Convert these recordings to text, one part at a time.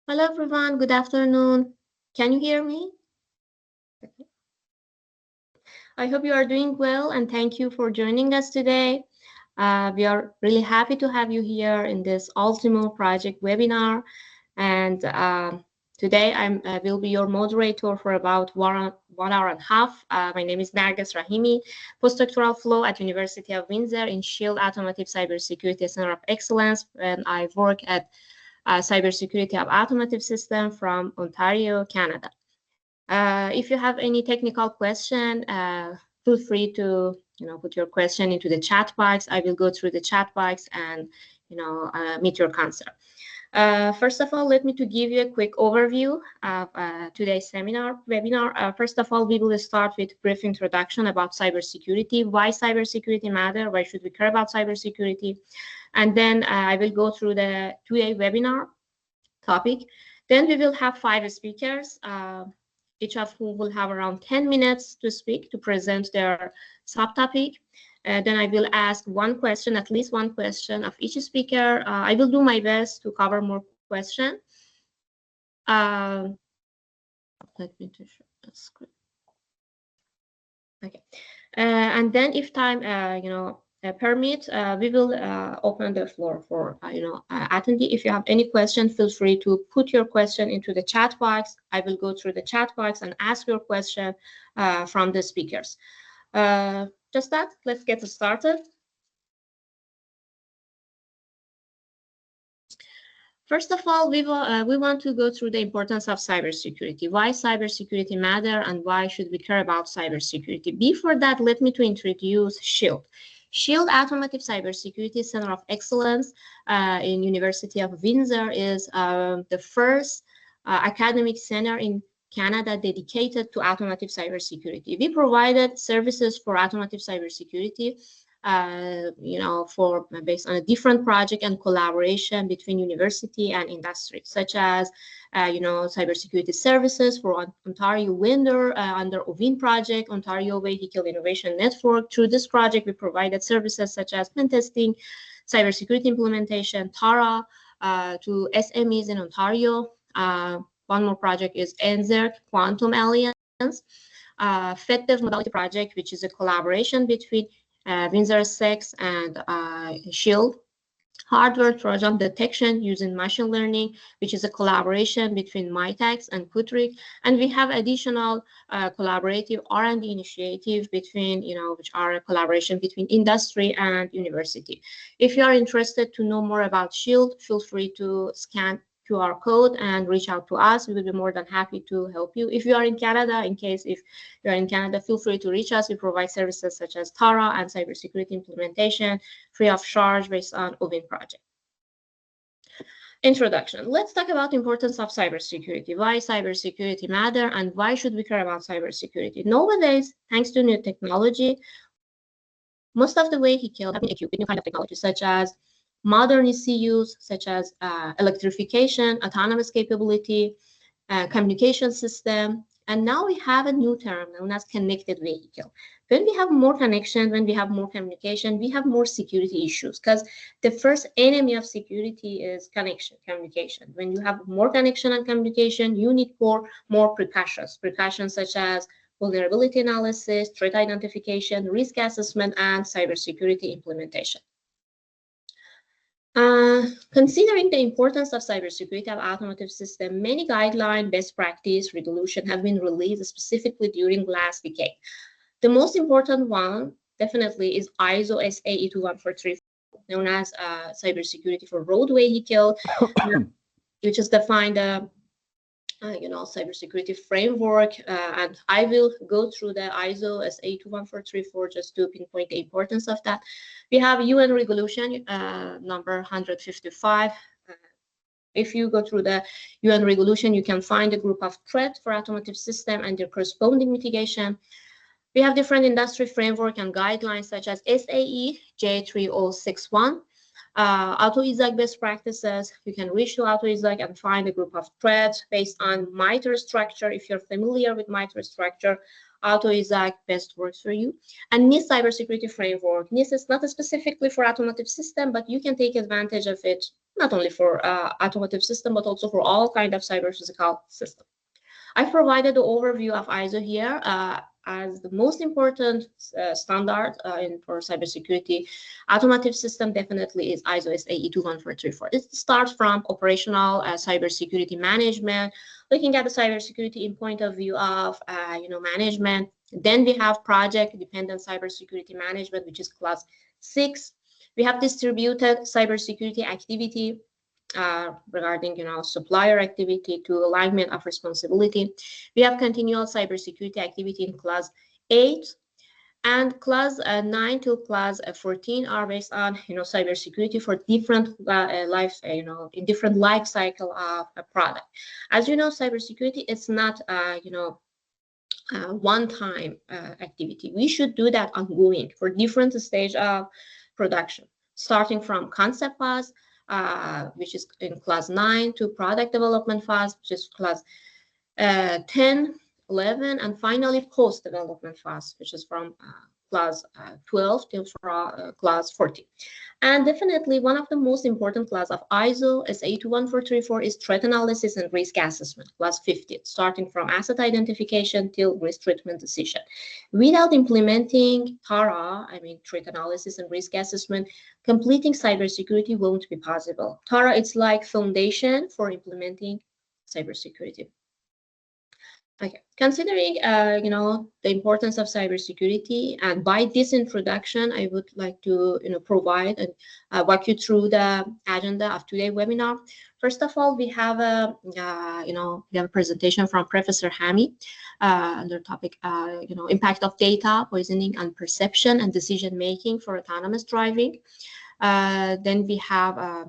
Hello everyone, good afternoon. Can you hear me? I hope you are doing well and thank you for joining us today. We are really happy to have you here in this ULTIMO project webinar. And today I will be your moderator for about 1 hour and a half. My name is Narges Rahimi, postdoctoral fellow at University of Windsor in Shield Automotive Cybersecurity Center of Excellence, and I work at Cybersecurity of Automotive System from Ontario, Canada. If you have any technical question, feel free to put your question into the chat box. I will go through the chat box and meet your concern. First of all, let me to give you a quick overview of today's webinar. First of all, we will start with a brief introduction about cybersecurity, why cybersecurity matter, why should we care about cybersecurity, and then I will go through the 2A webinar topic. Then we will have 5 speakers, each of whom will have around 10 minutes to speak, to present their subtopic. Then I will ask one question, at least one question of each speaker. I will do my best to cover more questions. Let me share the screen. Okay, and then if time, permit, we will open the floor for attendee. If you have any question, feel free to put your question into the chat box. I will go through the chat box and ask your question from the speakers. Just that, let's get started. First of all, we want to go through the importance of cybersecurity, why cybersecurity matter, and why should we care about cybersecurity. Before that, let me to introduce SHIELD. SHIELD Automotive Cybersecurity Center of Excellence in University of Windsor is the first academic center in Canada dedicated to automotive cybersecurity. We provided services for automotive cybersecurity based on a different project and collaboration between university and industry, such as, cybersecurity services for Ontario vendor under OVIN project, Ontario Vehicle Innovation Network. Through this project, we provided services such as pen testing, cybersecurity implementation, TARA to SMEs in Ontario. One more project is NZERC Quantum Alliance, FedDev Modality Project, which is a collaboration between Windsor 6 and SHIELD. Hardware Trojan detection using machine learning, which is a collaboration between MITAX and Kutrick. And we have additional collaborative R&D initiative between, which are a collaboration between industry and university. If you are interested to know more about SHIELD, feel free to scan QR code and reach out to us. We will be more than happy to help you. If you are in Canada, if you are in Canada, feel free to reach us. We provide services such as TARA and cybersecurity implementation free of charge based on OVIN project. Introduction. Let's talk about the importance of cybersecurity, why cybersecurity matter, and why should we care about cybersecurity. Nowadays, thanks to new technology, most of the vehicles have been equipped with new kind of technology, such as modern ECUs, such as electrification, autonomous capability, communication system, and now we have a new term known as connected vehicle. When we have more connection, when we have more communication, we have more security issues, because the first enemy of security is communication. When you have more connection and communication, you need more precautions such as vulnerability analysis, threat identification, risk assessment, and cybersecurity implementation. Considering the importance of cybersecurity of automotive system, many guidelines, best practice, regulation have been released specifically during last decade. The most important one definitely is ISO SA 21434, known as cybersecurity for road vehicle, which is defined cybersecurity framework, and I will go through the ISO SA 21434 just to pinpoint the importance of that. We have UN regulation number 155. If you go through the UN regulation, you can find a group of threats for automotive system and their corresponding mitigation. We have different industry framework and guidelines such as SAE J3061. AutoISAC best practices. You can reach to AutoISAC and find a group of threads based on MITRE structure. If you're familiar with MITRE structure, AutoISAC best works for you. And NIST cybersecurity framework. NIST is not specifically for automotive system, but you can take advantage of it not only for automotive system, but also for all kind of cyber physical system. I've provided the overview of ISO here as the most important standard for cybersecurity. Automotive system definitely is ISO SAE 21434. It starts from operational cybersecurity management, looking at the cybersecurity in point of view of management. Then we have project-dependent cybersecurity management, which is class 6. We have distributed cybersecurity activity, regarding supplier activity to alignment of responsibility. We have continual cybersecurity activity in class 8, and class 9 to class 14 are based on cybersecurity for different life in different life cycle of a product. As you know, cybersecurity is not one-time activity. We should do that ongoing for different stage of production, starting from concept phase, which is in class 9, to product development phase, which is class 10, 11, and finally post-development phase, which is from class 12 to class 14. And definitely one of the most important class of ISO SAE 21434 is threat analysis and risk assessment, class 15, starting from asset identification till risk treatment decision. Without implementing TARA, threat analysis and risk assessment, completing cybersecurity won't be possible. TARA, it's like foundation for implementing cybersecurity. Okay, considering the importance of cybersecurity, and by this introduction, I would like to provide and walk you through the agenda of today's webinar. First of all, we have a presentation from Professor Hami under topic impact of data, poisoning, and perception and decision making for autonomous driving. Then we have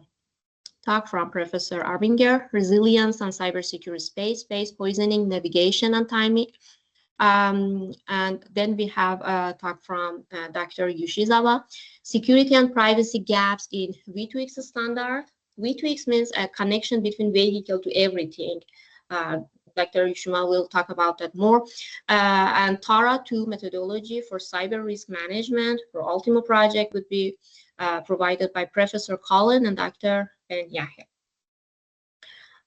talk from Professor Arbinger, Resilience and Cybersecurity Space-Based Poisoning, Navigation and Timing. And then we have a talk from Dr. Yoshizawa, Security and Privacy Gaps in V2X Standard. V2X means a connection between vehicle to everything. Dr. Yushima will talk about that more. And TARA 2 methodology for cyber risk management for ULTIMO project would be provided by Professor Colin and Dr. Ben Yahya.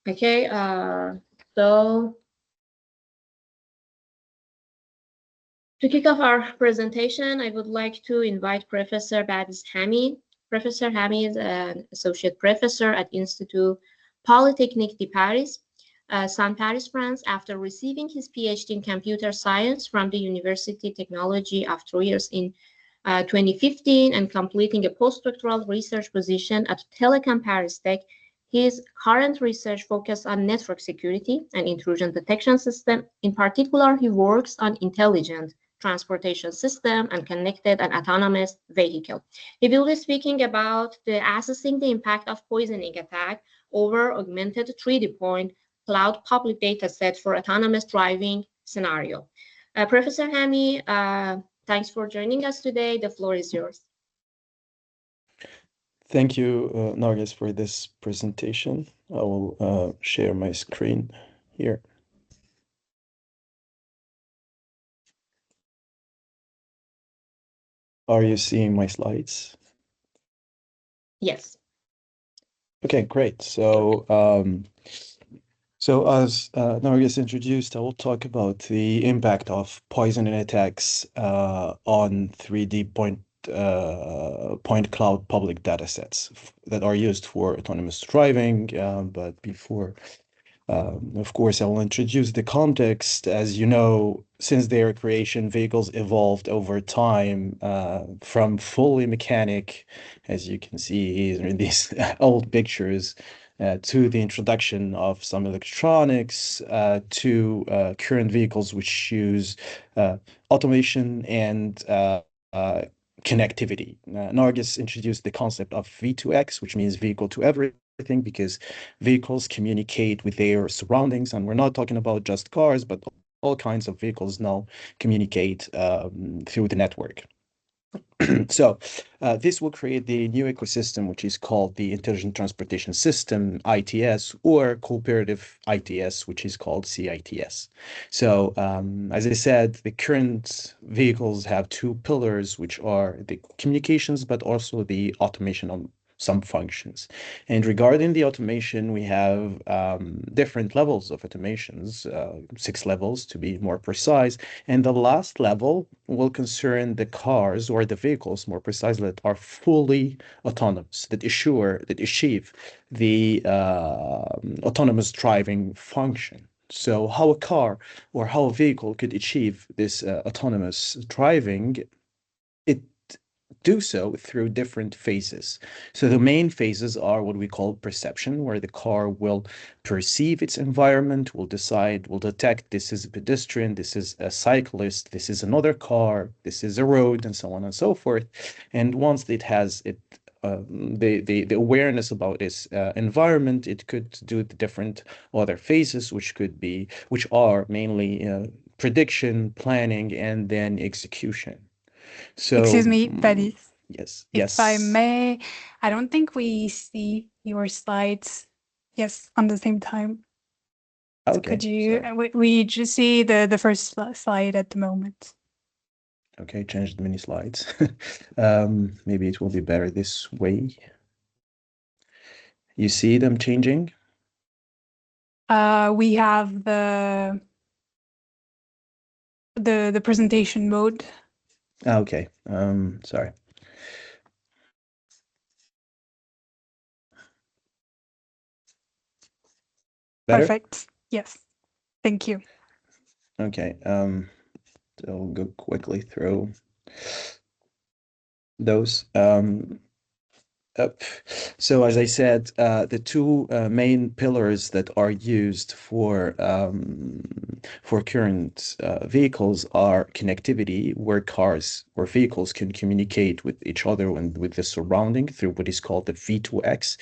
Okay, so to kick off our presentation, I would like to invite Professor Babis Hami. Professor Hami is an associate professor at Institut Polytechnique de Paris, Saint Paris, France. After receiving his PhD in computer science from the University Technology of Troyes in 2015 and completing a postdoctoral research position at Telecom Paris Tech, his current research focuses on network security and intrusion detection system. In particular, he works on intelligent transportation system and connected and autonomous vehicle. He will be speaking about assessing the impact of poisoning attack over augmented 3D point cloud public data set for autonomous driving scenario. Professor Hami, thanks for joining us today. The floor is yours. Thank you, Nargis, for this presentation. I will share my screen here. Are you seeing my slides? Yes. Okay, great. So, as Nargis introduced, I will talk about the impact of poisoning attacks on 3D point cloud public datasets that are used for autonomous driving. But before, of course, I will introduce the context. As you know, since their creation, vehicles evolved over time from fully mechanic, as you can see in these old pictures, to the introduction of some electronics, to current vehicles which use automation and connectivity. Nargis introduced the concept of V2X, which means vehicle to everything, because vehicles communicate with their surroundings, and we're not talking about just cars, but all kinds of vehicles now communicate through the network. So this will create the new ecosystem, which is called the Intelligent Transportation System, ITS, or cooperative ITS, which is called CITS. So as I said, the current vehicles have two pillars, which are the communications, but also the automation on some functions. And regarding the automation, we have different levels of automations, 6 levels to be more precise. And the last level will concern the cars or the vehicles, more precisely, that are fully autonomous, that achieve the autonomous driving function. So how a car or how a vehicle could achieve this autonomous driving, it do so through different phases. So the main phases are what we call perception, where the car will perceive its environment, will detect this is a pedestrian, this is a cyclist, this is another car, this is a road, and so on and so forth. And once it has the awareness about its environment, it could do the different other phases, which are mainly prediction, planning, and then execution. Excuse So, me, Betty, yes, if I yes. may, I don't think we see your slides, yes, on the same time. So could Okay, you, so, we just see the first slide at the moment. okay, change the mini slides. Maybe it will be better this way. You see them changing? We have the presentation mode. Okay, sorry. Better? Perfect. Yes. Thank you. Okay, I'll go quickly through those. So as I said, the two main pillars that are used for current vehicles are connectivity, where cars or vehicles can communicate with each other and with the surrounding through what is called the V2X,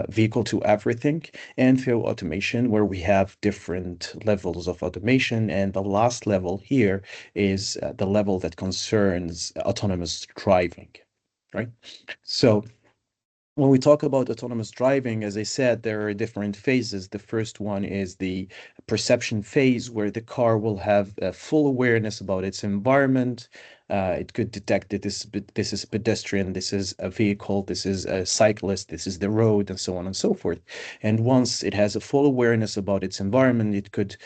vehicle to everything, and through automation, where we have different levels of automation. And the last level here is the level that concerns autonomous driving, right? So when we talk about autonomous driving, as I said, there are different phases. The first one is the perception phase, where the car will have full awareness about its environment. It could detect that this is a pedestrian, this is a vehicle, this is a cyclist, this is the road, and so on and so forth. And once it has a full awareness about its environment, it could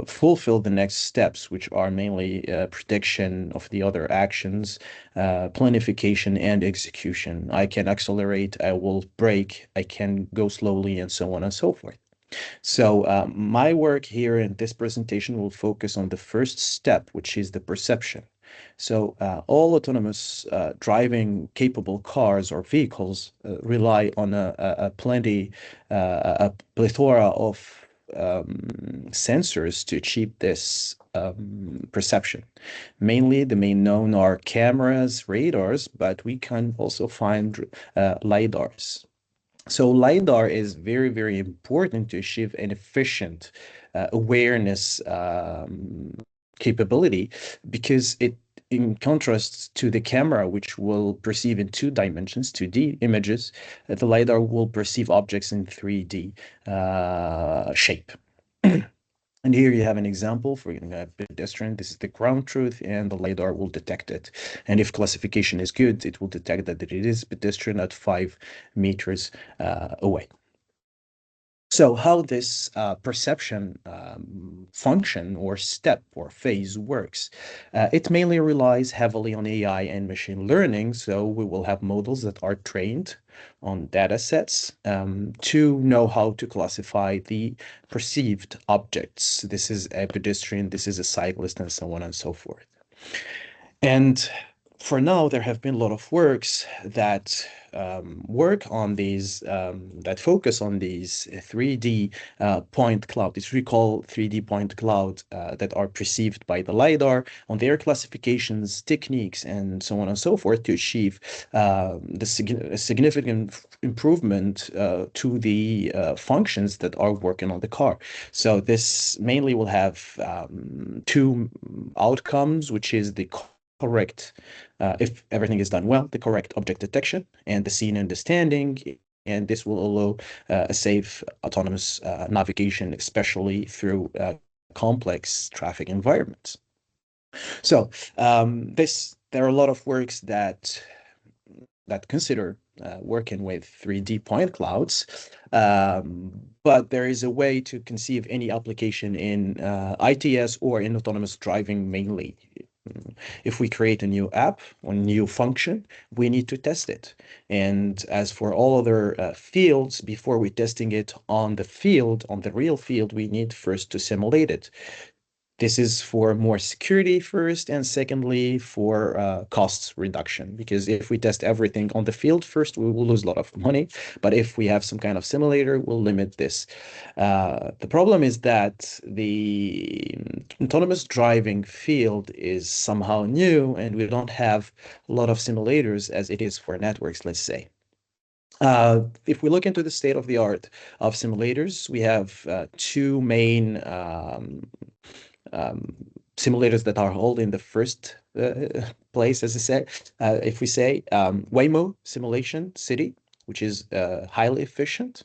fulfill the next steps, which are mainly prediction of the other actions, planification, and execution. I can accelerate, I will brake, I can go slowly, and so on and so forth. So my work here in this presentation will focus on the first step, which is the perception. So all autonomous driving capable cars or vehicles rely on a plethora of sensors to achieve this perception. Mainly, the main known are cameras, radars, but we can also find lidars. So LiDAR is very, very important to achieve an efficient awareness capability, because it, in contrast to the camera, which will perceive in 2 dimensions, 2D images, the LiDAR will perceive objects in 3D shape. And here you have an example for a pedestrian. This is the ground truth, and the LiDAR will detect it. And if classification is good, it will detect that it is pedestrian at 5 meters away. So how this perception function or step or phase works, it mainly relies heavily on AI and machine learning. So we will have models that are trained on data sets to know how to classify the perceived objects. This is a pedestrian, this is a cyclist, and so on and so forth. And for now, there have been a lot of works that work on these, that focus on these 3D point cloud. It's we call 3D point cloud that are perceived by the LiDAR, on their classifications, techniques, and so on and so forth, to achieve a significant improvement to the functions that are working on the car. So this mainly will have 2 outcomes, which is the correct, if everything is done well, the correct object detection and the scene understanding. And this will allow a safe autonomous navigation, especially through complex traffic environments. So there are a lot of works that consider working with 3D point clouds. But there is a way to conceive any application in ITS or in autonomous driving mainly. If we create a new app or new function, we need to test it. And as for all other fields, before we're testing it on the field, on the real field, we need first to simulate it. This is for more security first, and secondly for costs reduction. Because if we test everything on the field first, we will lose a lot of money. But if we have some kind of simulator, we'll limit this. The problem is that the autonomous driving field is somehow new, and we don't have a lot of simulators as it is for networks, let's say. If we look into the state of the art of simulators, we have two main simulators that are holding the first place, as I said. If we say Waymo Simulation City, which is highly efficient,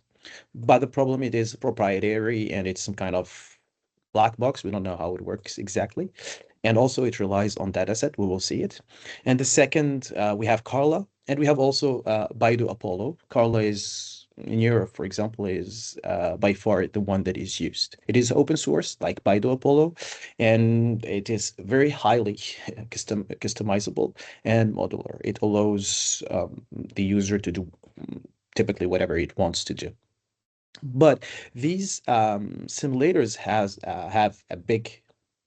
but the problem it is proprietary and it's some kind of black box. We don't know how it works exactly. And also it relies on dataset. We will see it. And the second, we have Carla, and we have also Baidu Apollo. Carla is in Europe, for example, is by far the one that is used. It is open source, like Baidu Apollo, and it is very highly customizable and modular. It allows the user to do typically whatever it wants to do. But these simulators have a big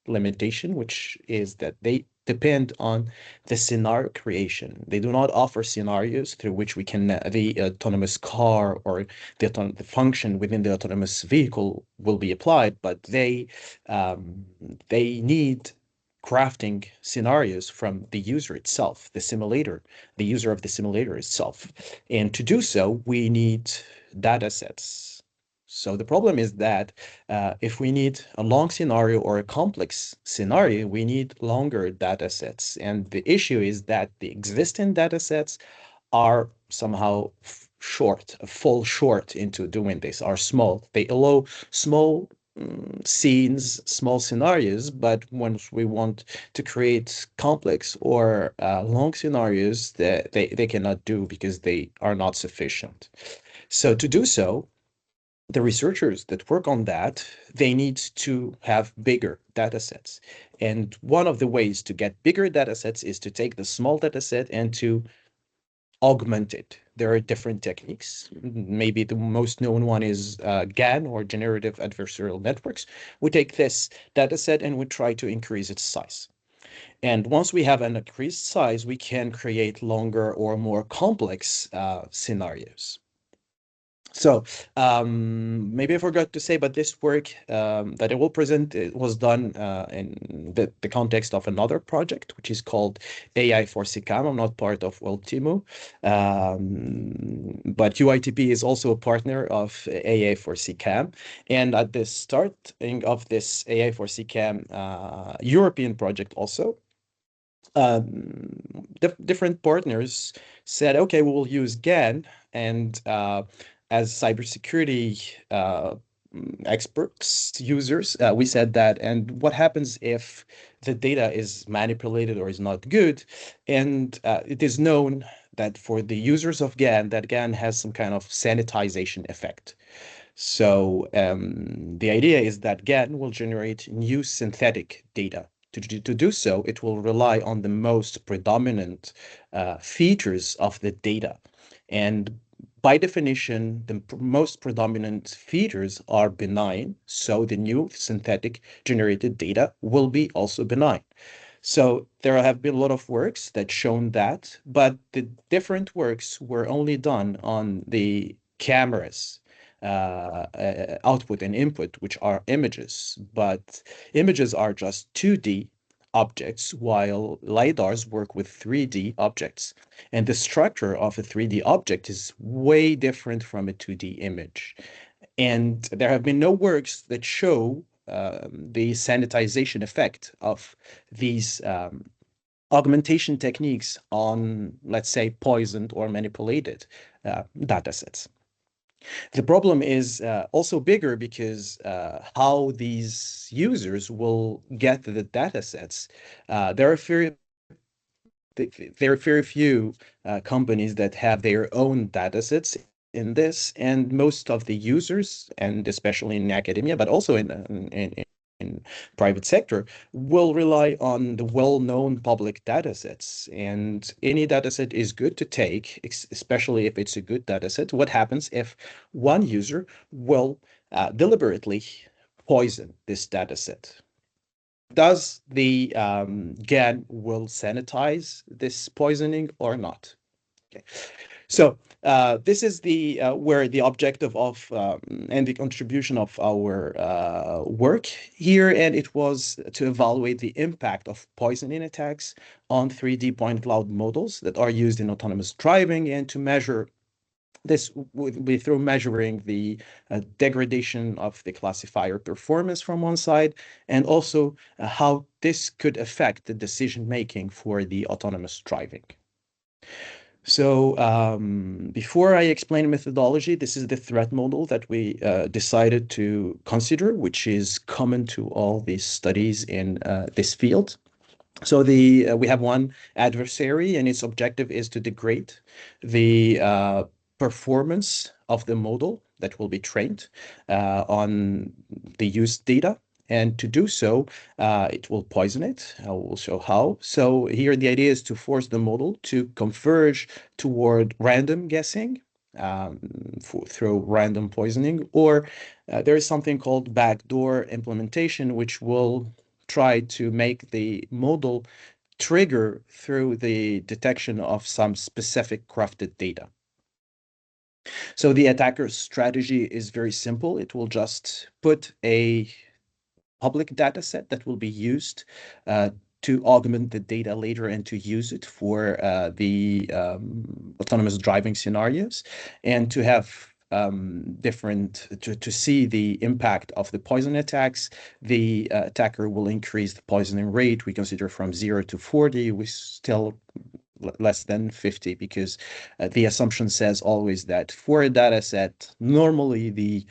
limitation, which is that they depend on the scenario creation. They do not offer scenarios through which we can the autonomous car or the function within the autonomous vehicle will be applied, but they need crafting scenarios from the user itself, the simulator, the user of the simulator itself. And to do so, we need data sets. So the problem is that if we need a long scenario or a complex scenario, we need longer data sets. And the issue is that the existing data sets are somehow fall short into doing this, are small. They allow small scenes, small scenarios, but once we want to create complex or long scenarios, they cannot do because they are not sufficient. So to do so, the researchers that work on that, they need to have bigger data sets. And one of the ways to get bigger data sets is to take the small data set and to augment it. There are different techniques. Maybe the most known one is GAN, or generative adversarial networks. We take this data set and we try to increase its size. And once we have an increased size, we can create longer or more complex scenarios. So maybe I forgot to say, but this work that I will present, it was done in the context of another project, which is called AI for CCAM. I'm not part of ULTIMO, but UITP is also a partner of AI for CCAM. And at the starting of this AI for CCAM European project also, different partners said, okay, we will use GAN, and as cybersecurity experts, users, we said that, and what happens if the data is manipulated or is not good? And it is known that for the users of GAN, that GAN has some kind of sanitization effect. So the idea is that GAN will generate new synthetic data. To do so, it will rely on the most predominant features of the data. And by definition, the most predominant features are benign. So the new synthetic generated data will be also benign. So there have been a lot of works that shown that, but the different works were only done on the cameras output and input, which are images, but images are just 2D objects, while LiDARs work with 3D objects. And the structure of a 3D object is way different from a 2D image. And there have been no works that show the sanitization effect of these augmentation techniques on, let's say, poisoned or manipulated data sets. The problem is also bigger because how these users will get the data sets. There are there are very few companies that have their own data sets in this, and most of the users, and especially in academia, but also in private sector, will rely on the well-known public data sets. And any data set is good to take, especially if it's a good data set. What happens if one user will deliberately poison this data set? Does the GAN will sanitize this poisoning or not? Okay. So this is the where the objective of and the contribution of our work here, and it was to evaluate the impact of poisoning attacks on 3D point cloud models that are used in autonomous driving, and to measure this would be through measuring the degradation of the classifier performance from one side, and also how this could affect the decision making for the autonomous driving. So before I explain methodology, this is the threat model that we decided to consider, which is common to all these studies in this field. So we have one adversary, and its objective is to degrade the performance of the model that will be trained on the used data. And to do so, it will poison it. I will show how. So here the idea is to force the model to converge toward random guessing through random poisoning, or there is something called backdoor implementation, which will try to make the model trigger through the detection of some specific crafted data. So the attacker's strategy is very simple. It will just put a public data set that will be used to augment the data later and to use it for the autonomous driving scenarios, and to have to see the impact of the poison attacks. The attacker will increase the poisoning rate. We consider from 0 to 40. We still less than 50, because the assumption says always that for a data set, normally the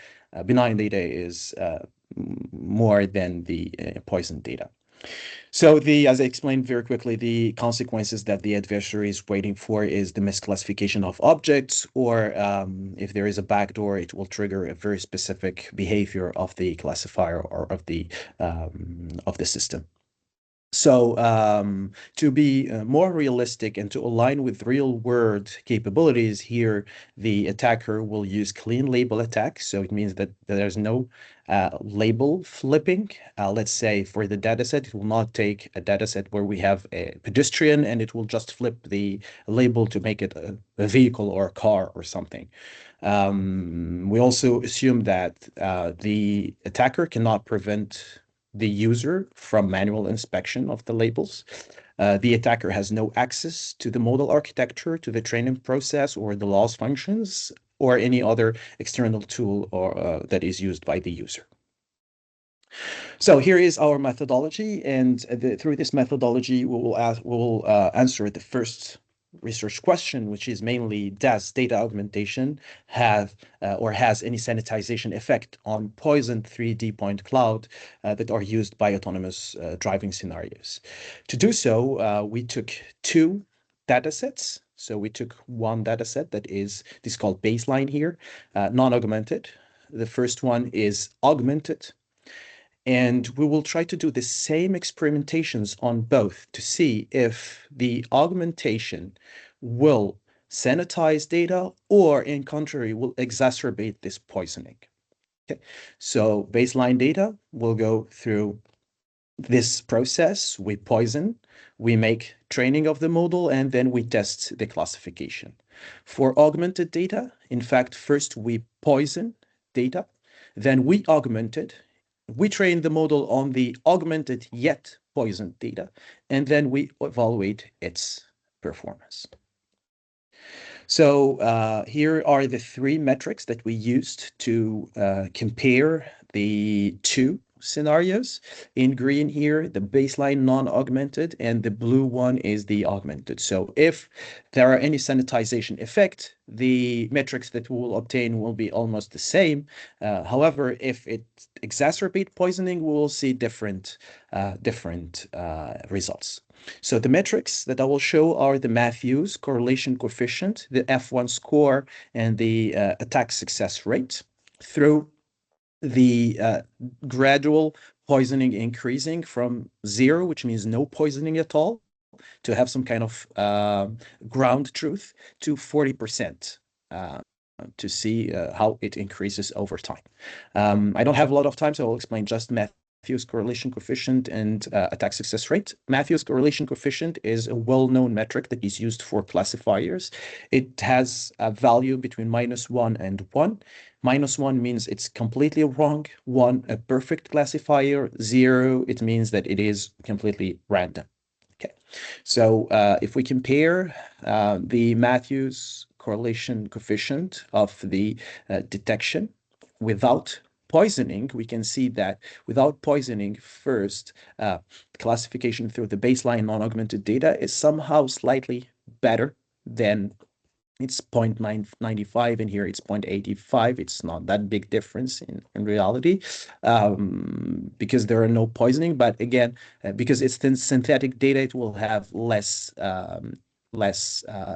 benign data is more than the poison data. So as I explained very quickly, the consequences that the adversary is waiting for is the misclassification of objects, or if there is a backdoor, it will trigger a very specific behavior of the classifier or of the system. So to be more realistic and to align with real-world capabilities here, the attacker will use clean label attack. So it means that there's no label flipping. Let's say for the dataset, it will not take a dataset where we have a pedestrian and it will just flip the label to make it a vehicle or a car or something. We also assume that the attacker cannot prevent the user from manual inspection of the labels. The attacker has no access to the model architecture, to the training process, or the loss functions, or any other external tool or that is used by the user. So here is our methodology, and through this methodology, we will answer the first research question, which is mainly, does data augmentation have or has any sanitization effect on poisoned 3D point cloud that are used by autonomous driving scenarios? To do so, we took two data sets. So we took one data set that is this called baseline here, non-augmented. The first one is augmented. And we will try to do the same experimentations on both to see if the augmentation will sanitize data or, in contrary, will exacerbate this poisoning. Okay, so baseline data will go through this process. We poison, we make training of the model, and then we test the classification. For augmented data, in fact, first we poison data, then we augment it. We train the model on the augmented yet poisoned data, and then we evaluate its performance. So here are the three metrics that we used to compare the two scenarios. In green here, the baseline non-augmented, and the blue one is the augmented. So if there are any sanitization effect, the metrics that we will obtain will be almost the same. However, if it exacerbates poisoning, we will see different results. So the metrics that I will show are the Matthews correlation coefficient, the F1 score, and the attack success rate through the gradual poisoning increasing from 0, which means no poisoning at all, to have some kind of ground truth, to 40%. To see how it increases over time. I don't have a lot of time, so I'll explain just Matthews correlation coefficient and attack success rate. Matthews correlation coefficient is a well-known metric that is used for classifiers. It has a value between -1 and 1. -1 means it's completely wrong. 1, a perfect classifier. 0, it means that it is completely random. Okay, so if we compare the Matthews correlation coefficient of the detection without poisoning, we can see that without poisoning, first, classification through the baseline non-augmented data is somehow slightly better than it's 0.995 and here it's 0.85. It's not that big difference in reality because there are no poisoning. But again, because it's synthetic data, it will have less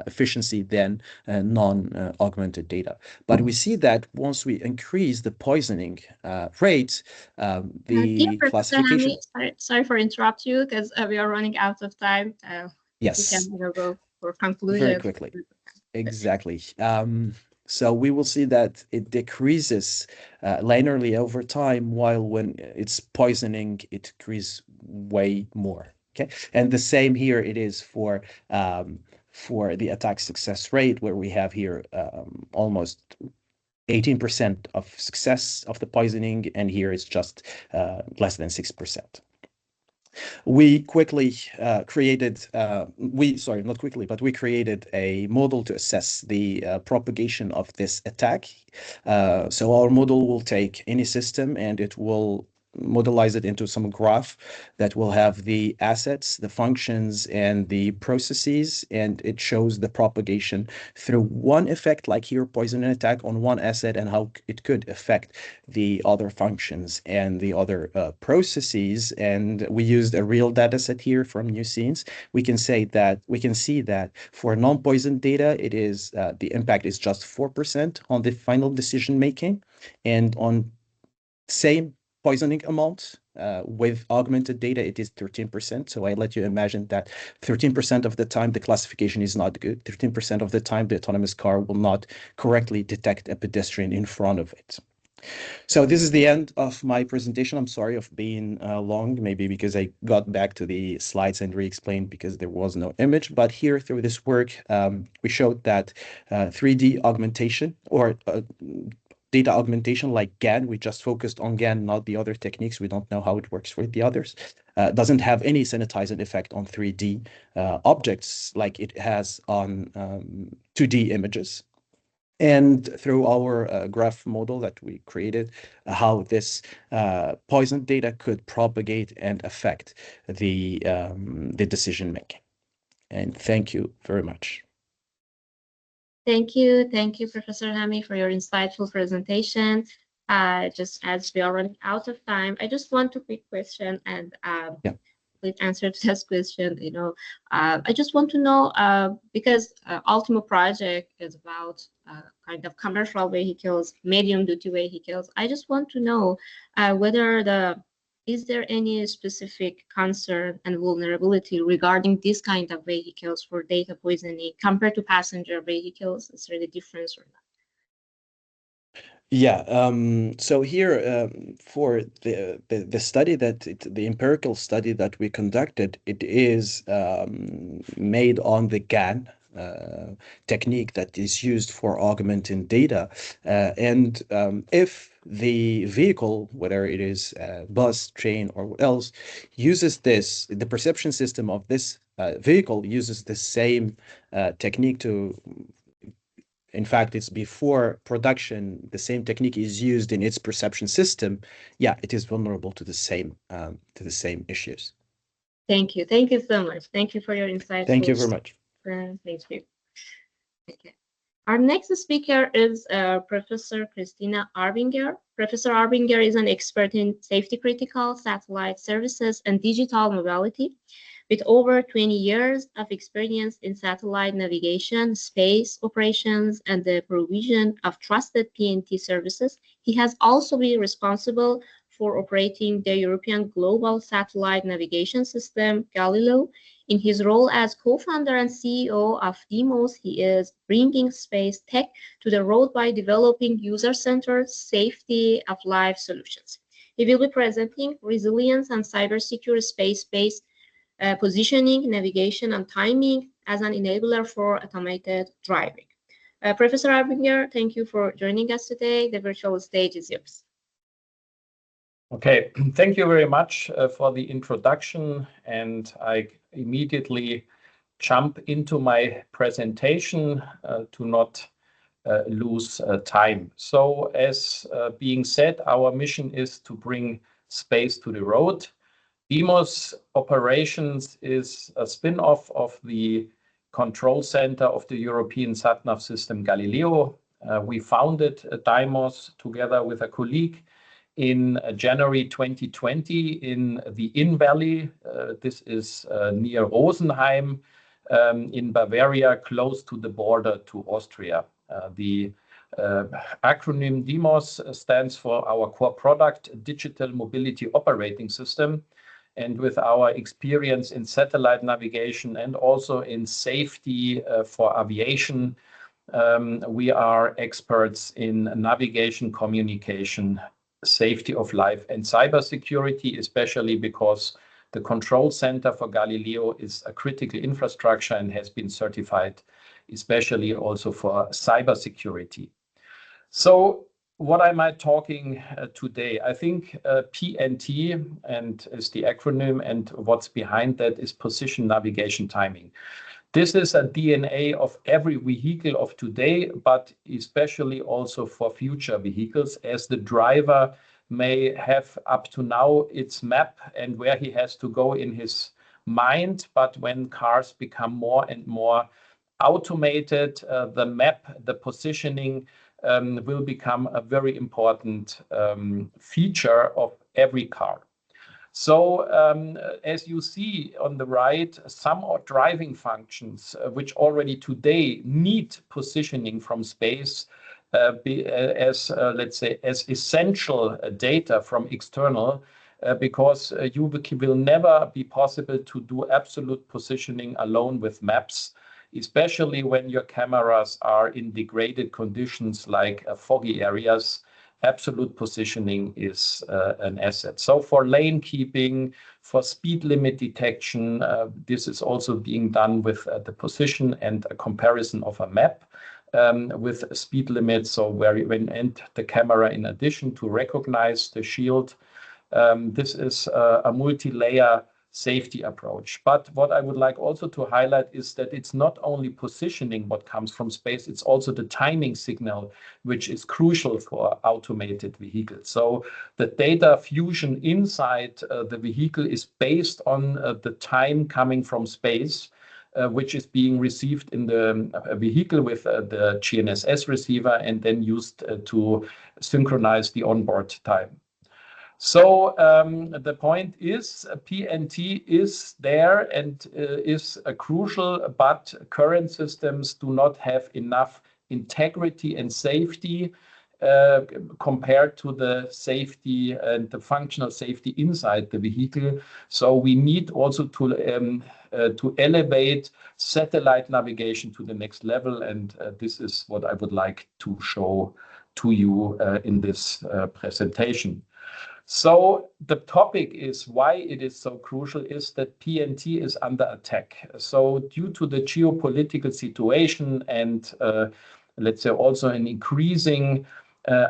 efficiency than non-augmented data. But we see that once we increase the poisoning rate, Dear the Professor classification. Hami, sorry for interrupt you because we are running out of time. If you Yes, can go for very conclusion. quickly. Exactly. So we will see that it decreases linearly over time, while when it's poisoning, it decreases way more. Okay, and the same here it is for the attack success rate, where we have here almost 18% of success of the poisoning, and here it's just less than 6%. We quickly created, not quickly, but we created a model to assess the propagation of this attack. So our model will take any system and it will modelize it into some graph that will have the assets, the functions, and the processes, and it shows the propagation through one effect, like here, poison attack on one asset, and how it could affect the other functions and the other processes. And we used a real data set here from new scenes. We can see that for non-poison data, it is the impact is just 4% on the final decision making, and on same poisoning amount with augmented data, it is 13%. So I let you imagine that 13% of the time the classification is not good. 13% of the time the autonomous car will not correctly detect a pedestrian in front of it. So this is the end of my presentation. I'm sorry of being long, maybe because I got back to the slides and re-explained because there was no image. But here through this work, we showed that 3D augmentation or data augmentation like GAN, we just focused on GAN, not the other techniques. We don't know how it works with the others. Doesn't have any sanitizing effect on 3D objects like it has on 2D images. And through our graph model that we created, how this poison data could propagate and affect the decision making. And thank you very much. Thank you, Professor Hami, for your insightful presentation. Just as we are running out of time, I just want a quick question and please answer to this question. I just want to know because ULTIMO project is about kind of commercial vehicles, medium duty vehicles. I just want to know whether is there any specific concern and vulnerability regarding this kind of vehicles for data poisoning compared to passenger vehicles? Is there any difference or not? Yeah, so here for the study the empirical study that we conducted, it is made on the GAN technique that is used for augmenting data. And if the vehicle, whether it is a bus, train, or what else, uses the perception system of this vehicle uses the same technique to, in fact, it's before production, the same technique is used in its perception system, yeah, it is vulnerable to the same issues. Thank you so much. Thank you for your insights. Thank you very much. Thank you. Okay. Our next speaker is Professor Christina Arbinger. Professor Arbinger is an expert in safety critical satellite services and digital mobility. With over 20 years of experience in satellite navigation, space operations, and the provision of trusted PNT services, he has also been responsible for operating the European Global Satellite Navigation System, Galileo. In his role as co-founder and CEO of DEMOS, he is bringing space tech to the road by developing user-centered safety of life solutions. He will be presenting resilience and cybersecurity space-based positioning, navigation, and timing as an enabler for automated driving. Professor Arbinger, thank you for joining us today. The virtual stage is yours. Okay, thank you very much for the introduction, and I immediately jump into my presentation to not lose time. So as being said, our mission is to bring space to the road. DEMOS Operations is a spin-off of the control center of the European SatNav system Galileo. We founded DEMOS together with a colleague in January 2020 in the Inn Valley. This is near Rosenheim in Bavaria, close to the border to Austria. The acronym DEMOS stands for our core product, Digital Mobility Operating System. And with our experience in satellite navigation and also in safety for aviation, we are experts in navigation, communication, safety of life, and cybersecurity, especially because the control center for Galileo is a critical infrastructure and has been certified, especially also for cybersecurity. So what am I talking today? I think PNT and is the acronym, and what's behind that is position, navigation, timing. This is a DNA of every vehicle of today, but especially also for future vehicles, as the driver may have up to now its map and where he has to go in his mind. But when cars become more and more automated, the map, the positioning will become a very important feature of every car. So as you see on the right, some driving functions which already today need positioning from space let's say, as essential data from external, because you will never be possible to do absolute positioning alone with maps, especially when your cameras are in degraded conditions like foggy areas. Absolute positioning is an asset. So for lane keeping, for speed limit detection, this is also being done with the position and a comparison of a map with speed limits. So when the camera, in addition to recognize the shield, this is a multi-layer safety approach. But what I would like also to highlight is that it's not only positioning what comes from space, it's also the timing signal, which is crucial for automated vehicles. So the data fusion inside the vehicle is based on the time coming from space, which is being received in the vehicle with the GNSS receiver and then used to synchronize the onboard time. So the point is PNT is there and is crucial, but current systems do not have enough integrity and safety compared to the safety and the functional safety inside the vehicle. So we need also to elevate satellite navigation to the next level, and this is what I would like to show to you in this presentation. So the topic is why it is so crucial is that PNT is under attack. So due to the geopolitical situation and let's say also an increasing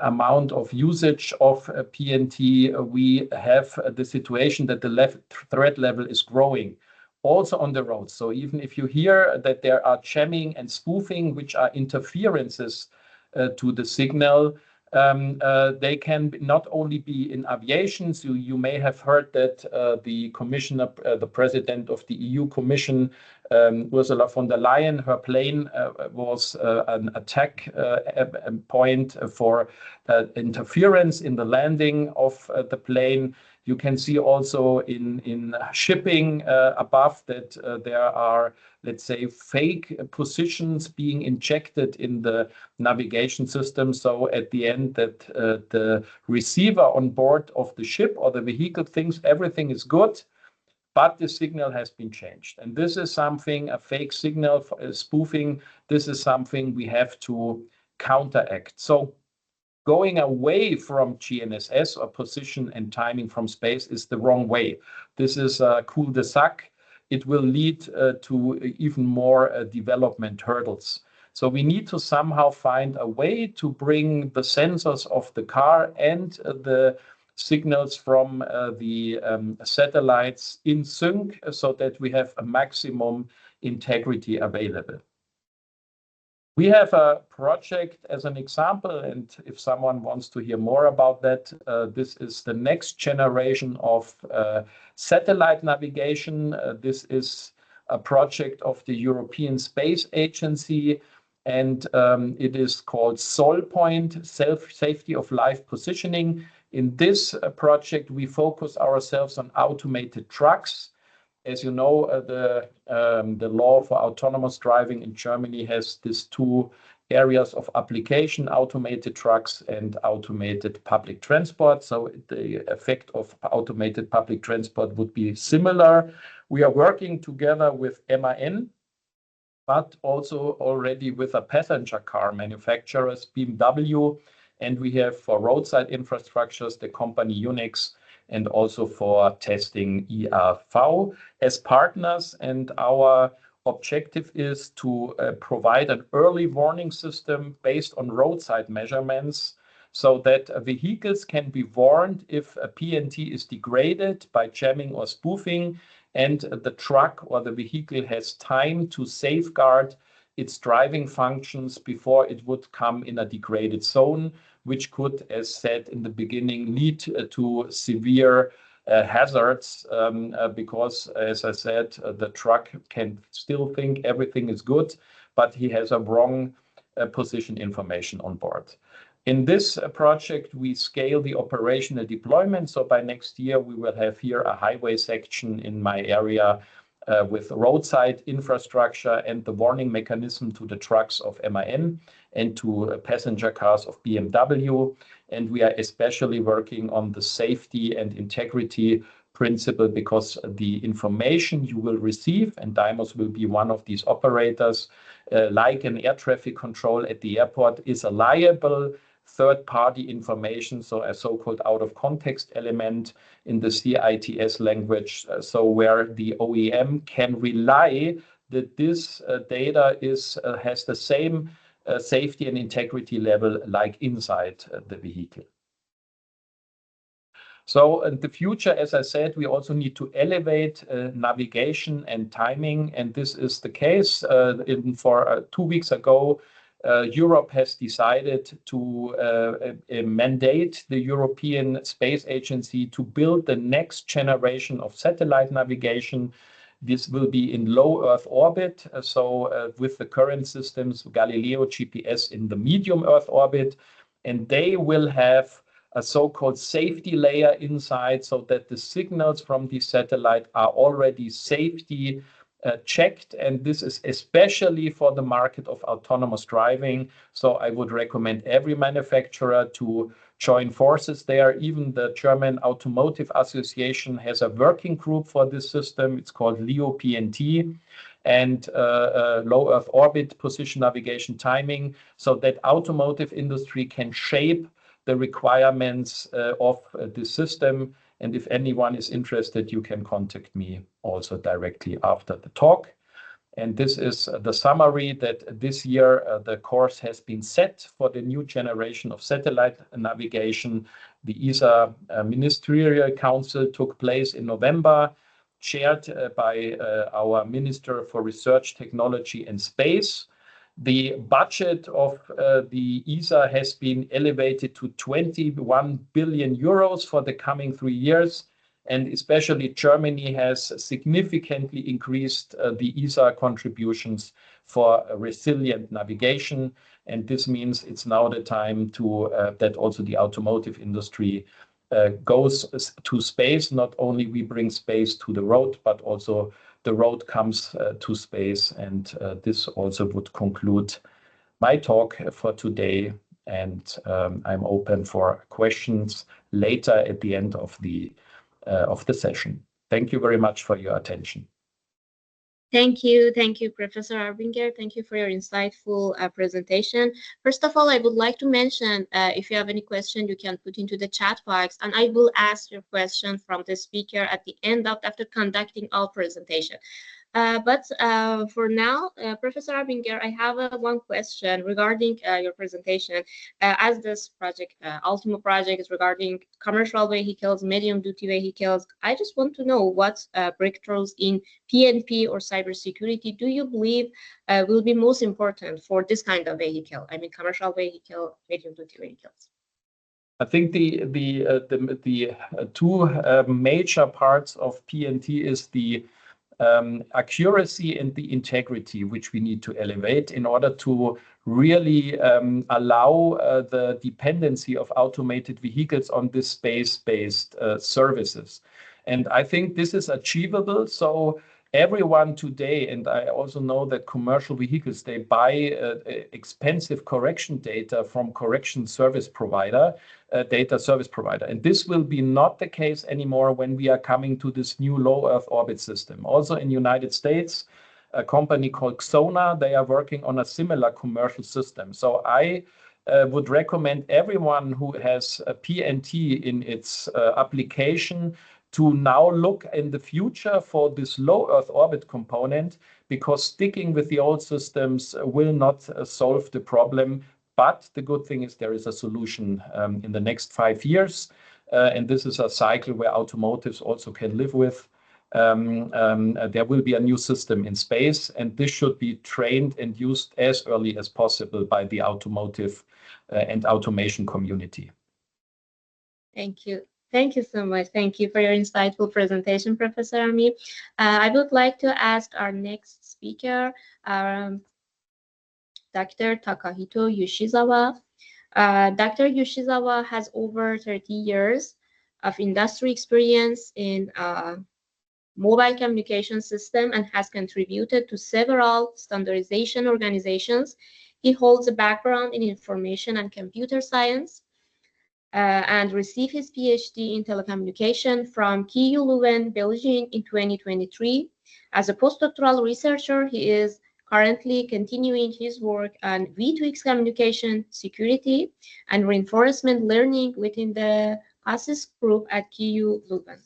amount of usage of PNT, we have the situation that the threat level is growing also on the road. So even if you hear that there are jamming and spoofing, which are interferences to the signal, they can not only be in aviation. So you may have heard that the commissioner, the president of the EU Commission, Ursula von der Leyen, her plane was an attack point for interference in the landing of the plane. You can see also in shipping above that there are, let's say, fake positions being injected in the navigation system. So at the end that the receiver on board of the ship or the vehicle thinks everything is good, but the signal has been changed. And this is something, a fake signal spoofing, this is something we have to counteract. So going away from GNSS or position and timing from space is the wrong way. This is a cul-de-sac. It will lead to even more development hurdles. So we need to somehow find a way to bring the sensors of the car and the signals from the satellites in sync so that we have a maximum integrity available. We have a project as an example, and if someone wants to hear more about that, this is the next generation of satellite navigation. This is a project of the European Space Agency, and it is called SolPoint, Safety of Live Positioning. In this project, we focus ourselves on automated trucks. As you know, the law for autonomous driving in Germany has these two areas of application, automated trucks and automated public transport. So the effect of automated public transport would be similar. We are working together with MAN, but also already with a passenger car manufacturers, BMW, and we have for roadside infrastructures, the company Unix, and also for testing ERV as partners. And our objective is to provide an early warning system based on roadside measurements so that vehicles can be warned if a PNT is degraded by jamming or spoofing, and the truck or the vehicle has time to safeguard its driving functions before it would come in a degraded zone, which could, as said in the beginning, lead to severe hazards because, as I said, the truck can still think everything is good, but he has a wrong position information on board. In this project, we scale the operational deployment. So by next year, we will have here a highway section in my area with roadside infrastructure and the warning mechanism to the trucks of MAN and to passenger cars of BMW. And we are especially working on the safety and integrity principle because the information you will receive, and Dymos will be one of these operators, like an air traffic control at the airport, is a liable third-party information, so a so-called out-of-context element in the CITS language, so where the OEM can rely that this data has the same safety and integrity level like inside the vehicle. So in the future, as I said, we also need to elevate navigation and timing, and this is the case. For 2 weeks ago, Europe has decided to mandate the European Space Agency to build the next generation of satellite navigation. This will be in low Earth orbit. So with the current systems, Galileo, GPS in the medium Earth orbit, and they will have a so-called safety layer inside so that the signals from the satellite are already safety checked, and this is especially for the market of autonomous driving. So I would recommend every manufacturer to join forces there. Even the German Automotive Association has a working group for this system. It's called LEO PNT, and low Earth orbit position navigation timing, so that automotive industry can shape the requirements of the system. And if anyone is interested, you can contact me also directly after the talk. And this is the summary that this year the course has been set for the new generation of satellite navigation. The ESA Ministerial Council took place in November, chaired by our Minister for Research, Technology and Space. The budget of the ESA has been elevated to 21 billion euros for the coming 3 years. And especially Germany has significantly increased the ESA contributions for resilient navigation. And this means it's now the time to that also the automotive industry goes to space. Not only we bring space to the road, but also the road comes to space. And this also would conclude my talk for today. And I'm open for questions later at the end of the session. Thank you very much for your attention. Thank you, Professor Arbinger. Thank you for your insightful presentation. First of all, I would like to mention, if you have any question, you can put into the chat box, and I will ask your question from the speaker at the end after conducting our presentation. But for now, Professor Arbinger, I have one question regarding your presentation. As this project, ULTIMO project, is regarding commercial vehicles, medium-duty vehicles, I just want to know what breakthroughs in PNP or cybersecurity do you believe will be most important for this kind of vehicle? I mean, commercial vehicle, medium-duty vehicles. I think the two major parts of PNT is the accuracy and the integrity, which we need to elevate in order to really allow the dependency of automated vehicles on this space-based services. And I think this is achievable. So everyone today, and I also know that commercial vehicles, they buy expensive correction data from correction service provider, data service provider. And this will be not the case anymore when we are coming to this new low Earth orbit system. Also in the United States, a company called Xona, they are working on a similar commercial system. So I would recommend everyone who has a PNT in its application to now look in the future for this low Earth orbit component, because sticking with the old systems will not solve the problem. But the good thing is there is a solution in the next 5 years. And this is a cycle where automotives also can live with. There will be a new system in space, and this should be trained and used as early as possible by the automotive and automation community. Thank you. Thank you so much. Thank you for your insightful presentation, Professor Ami. I would like to ask our next speaker, Dr. Takahito Yoshizawa. Dr. Yoshizawa has over 30 years of industry experience in mobile communication system and has contributed to several standardization organizations. He holds a background in information and computer science and received his PhD in telecommunication from KU Leuven, Belgium in 2023. As a postdoctoral researcher, he is currently continuing his work on V2X communication, security, and reinforcement learning within the PASIS group at KU Leuven.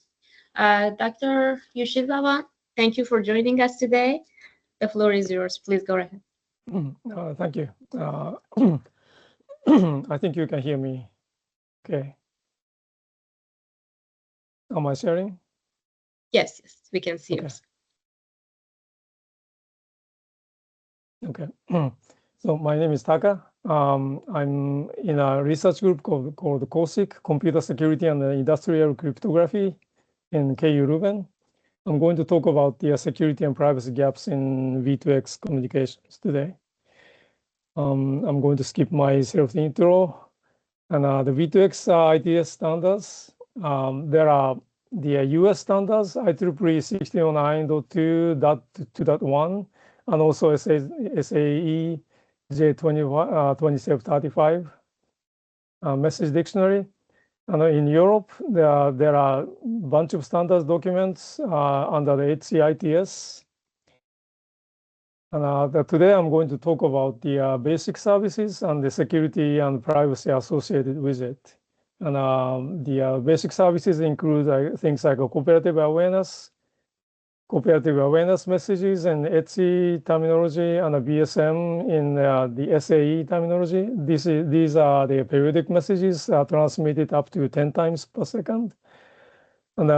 Dr. Yoshizawa, thank you for joining us today. The floor is yours. Please go ahead. Thank you. I think you can hear me. Okay. Am I sharing? Yes, we can see okay. you. Okay. So my name is Taka. I'm in a research group called COSIC, Computer Security and Industrial Cryptography in KU Leuven. I'm going to talk about the security and privacy gaps in V2X communications today. I'm going to skip my self-intro. And the V2X ITS standards, there are the US standards, IEEE 1609.2.2.1, and also SAE J2735 message dictionary. And in Europe, there are a bunch of standards documents under the HCITS. And today I'm going to talk about the basic services and the security and privacy associated with it. And the basic services include things like cooperative awareness messages and ETSI terminology, and BSM in the SAE terminology. These are the periodic messages transmitted up to 10 times per second. And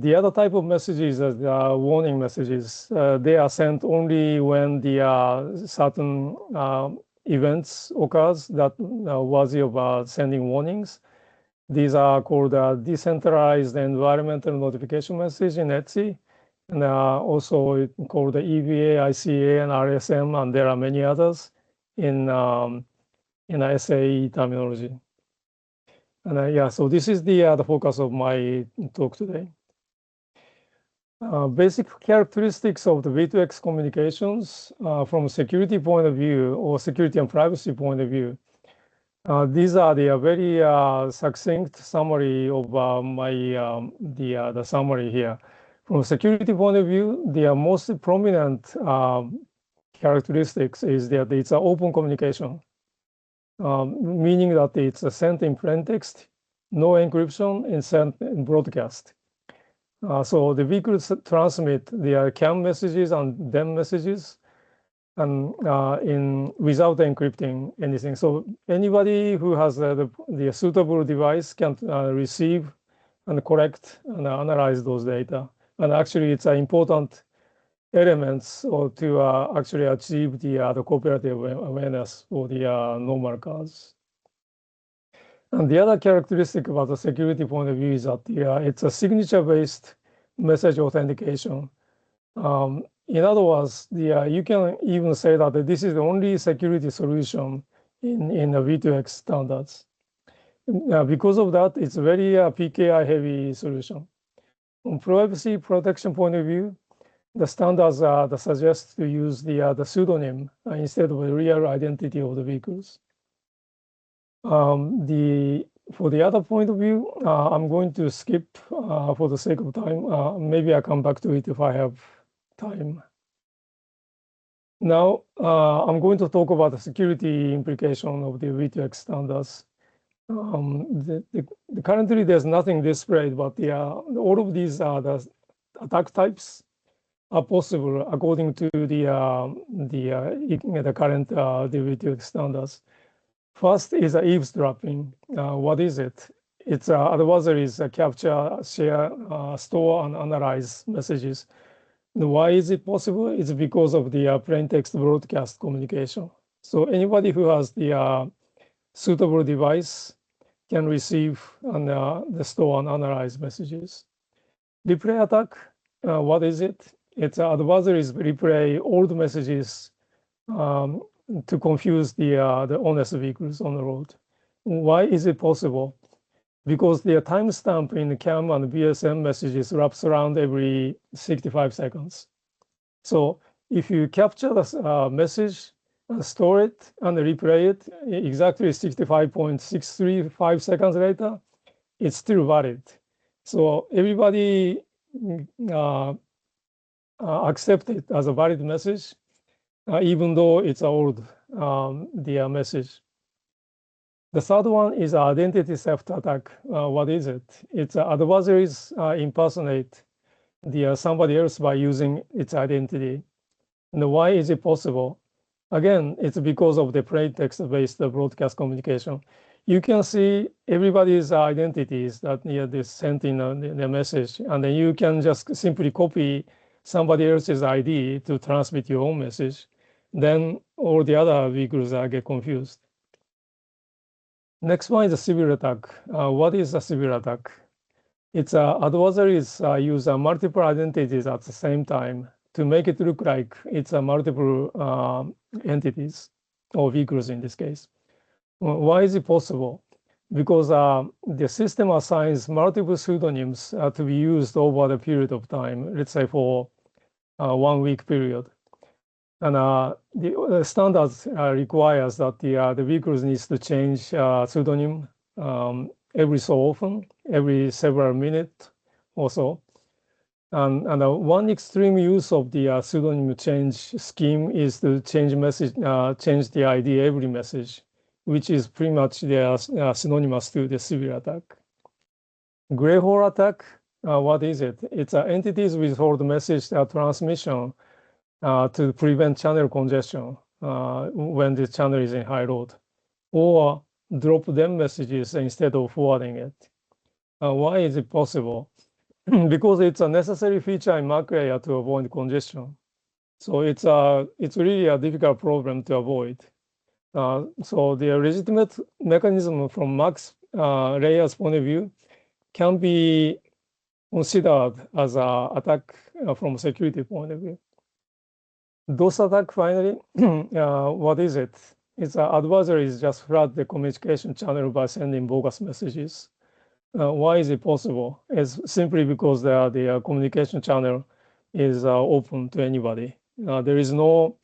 the other type of messages are warning messages. They are sent only when the certain events occurs that are worthy of sending warnings. These are called decentralized environmental notification message in ETSI, and also called the EVA, ICA, and RSM, and there are many others in SAE terminology. And yeah, so this is the focus of my talk today. Basic characteristics of the V2X communications from a security point of view or security and privacy point of view. These are the very succinct summary of the summary here. From a security point of view, the most prominent characteristics is that it's an open communication, meaning that it's sent in plain text, no encryption, and sent in broadcast. So the vehicles transmit their CAN messages and DEM messages and without encrypting anything. So anybody who has the suitable device can receive and collect and analyze those data. And actually, it's an important elements or to actually achieve the cooperative awareness for the normal cards. And the other characteristic about the security point of view is that it's a signature-based message authentication. In other words, you can even say that this is the only security solution in the V2X standards. Because of that, it's a very PKI-heavy solution. From privacy protection point of view, the standards suggest to use the pseudonym instead of the real identity of the vehicles. For the other point of view, I'm going to skip for the sake of time. Maybe I'll come back to it if I have time. Now, I'm going to talk about the security implication of the V2X standards. Currently, there's nothing displayed, but all of these the attack types are possible according to the current V2X standards. First is eavesdropping. What is it? It's adversaries capture, share, store, and analyze messages. Why is it possible? It's because of the plain text broadcast communication. So anybody who has the suitable device can receive and the store and analyze messages. Replay attack, what is it? It's adversaries replay old messages to confuse the honest vehicles on the road. Why is it possible? Because the timestamp in the CAM and BSM messages wraps around every 65 seconds. So if you capture the message and store it and replay it exactly 65.635 seconds later, it's still valid. So everybody accept it as a valid message, even though it's old, the message. The third one is identity theft attack. What is it? It's adversaries impersonate somebody else by using its identity. And why is it possible? Again, it's because of the plain text-based broadcast communication. You can see everybody's identities that they sent in the message, and then you can just simply copy somebody else's ID to transmit your own message. Then all the other vehicles get confused. Next one is a civil attack. What is a civil attack? It's adversaries use multiple identities at the same time to make it look like it's multiple entities or vehicles in this case. Why is it possible? Because the system assigns multiple pseudonyms to be used over the period of time, let's say for 1 week period. And the standards requires that the vehicles needs to change pseudonym every so often, every several minutes or so. And one extreme use of the pseudonym change scheme is to change the ID every message, which is pretty much synonymous to the civil attack. Gray hole attack, what is it? It's entities withhold message transmission to prevent channel congestion when the channel is in high load, or drop them messages instead of forwarding it. Why is it possible? Because it's a necessary feature in MAC layer to avoid congestion. So it's really a difficult problem to avoid. So the legitimate mechanism from MAC layer's point of view can be considered as an attack from a security point of view. DOS attack, finally, what is it? Its adversary is just flood the communication channel by sending bogus messages. Why is it possible? It's simply because the communication channel is open to anybody. There is no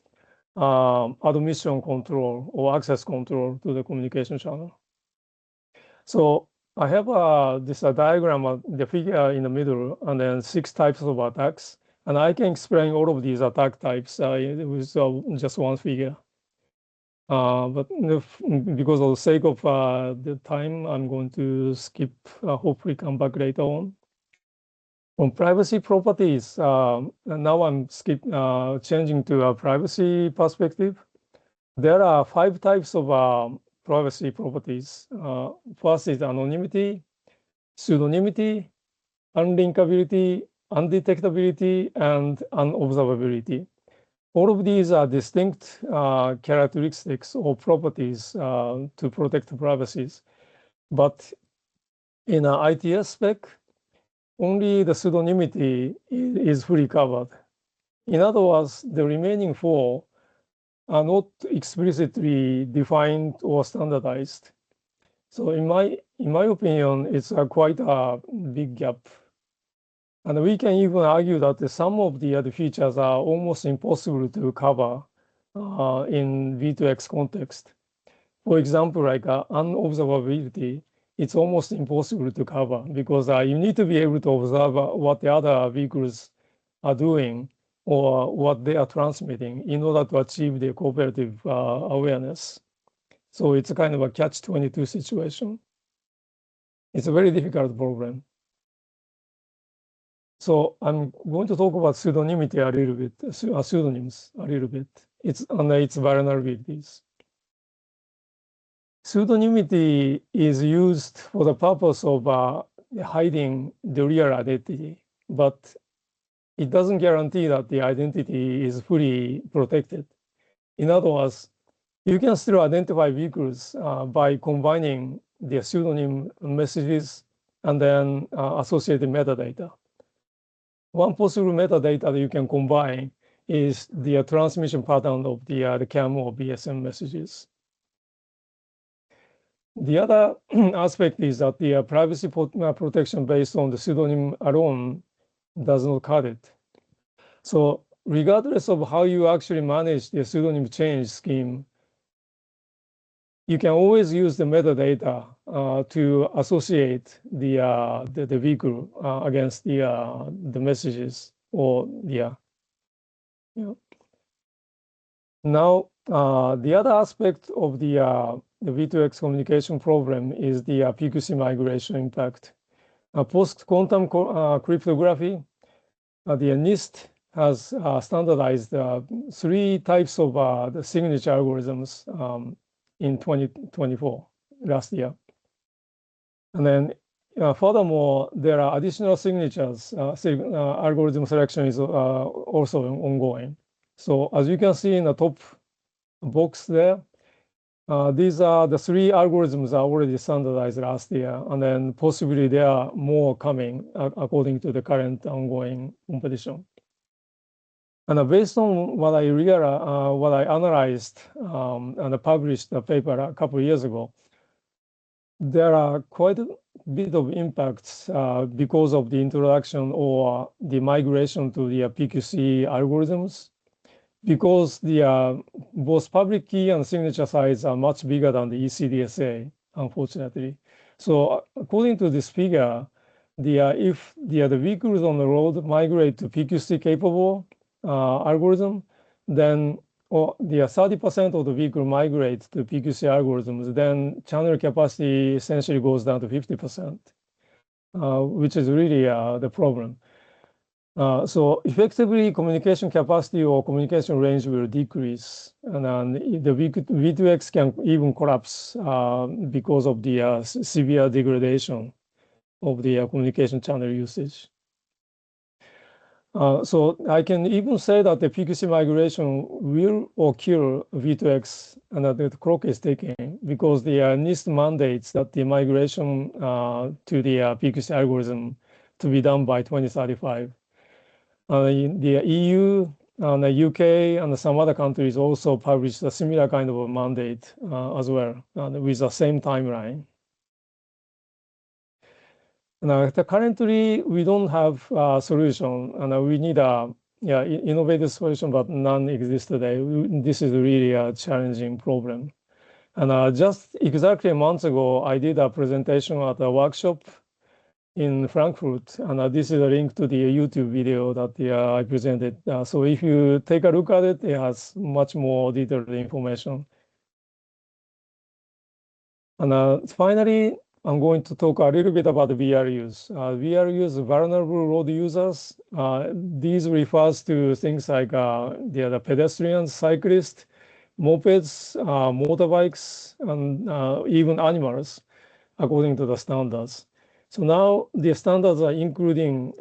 admission control or access control to the communication channel. So I have this diagram, the figure in the middle, and then 6 types of attacks. And I can explain all of these attack types with just one figure. But because of the sake of the time, I'm going to skip, hopefully come back later on. On privacy properties, now I'm changing to a privacy perspective. There are 5 types of privacy properties. First is anonymity, pseudonymity, unlinkability, undetectability, and unobservability. All of these are distinct characteristics or properties to protect privacies. But in an ITS spec, only the pseudonymity is fully covered. In other words, the remaining 4 are not explicitly defined or standardized. So in my opinion, it's quite a big gap. And we can even argue that some of the other features are almost impossible to cover in V2X context. For example, like unobservability, it's almost impossible to cover because you need to be able to observe what the other vehicles are doing or what they are transmitting in order to achieve the cooperative awareness. So it's a kind of a catch-22 situation. It's a very difficult problem. So I'm going to talk about pseudonymity a little bit, pseudonyms a little bit. It's vulnerabilities. Pseudonymity is used for the purpose of hiding the real identity, but it doesn't guarantee that the identity is fully protected. In other words, you can still identify vehicles by combining the pseudonym messages and then associated metadata. One possible metadata that you can combine is the transmission pattern of the CAM or BSM messages. The other aspect is that the privacy protection based on the pseudonym alone does not cut it. So regardless of how you actually manage the pseudonym change scheme, you can always use the metadata to associate the vehicle against the messages or Now the other aspect of the V2X communication problem is the PQC migration impact. Post-quantum cryptography, the NIST has standardized 3 types of the signature algorithms in 2024, last year. And then furthermore, there are additional signatures. Algorithm selection is also ongoing. So as you can see in the top box there, these are the 3 algorithms are already standardized last year, and then possibly there are more coming according to the current ongoing competition. And based on what I analyzed and published a paper a couple of years ago, there are quite a bit of impacts because of the introduction or the migration to the PQC algorithms, because the both public key and signature size are much bigger than the ECDSA, unfortunately. So according to this figure, if the vehicles on the road migrate to PQC capable algorithm, then the 30% of the vehicle migrate to PQC algorithms, then channel capacity essentially goes down to 50%, which is really the problem. So effectively, communication capacity or communication range will decrease, and the V2X can even collapse because of the severe degradation of the communication channel usage. So I can even say that the PQC migration will occur V2X, and that the clock is ticking, because the NIST mandates that the migration to the PQC algorithm to be done by 2035. The EU and the UK and some other countries also published a similar kind of a mandate as well, with the same timeline. Now, currently, we don't have a solution, and we need a innovative solution, but none exists today. This is really a challenging problem. And just exactly a month ago, I did a presentation at a workshop in Frankfurt, and this is a link to the YouTube video that I presented. So if you take a look at it, it has much more detailed information. And finally, I'm going to talk a little bit about VRUs. VRUs, vulnerable road users. These refers to things like the pedestrians, cyclists, mopeds, motorbikes, and even animals, according to the standards. So now the standards are including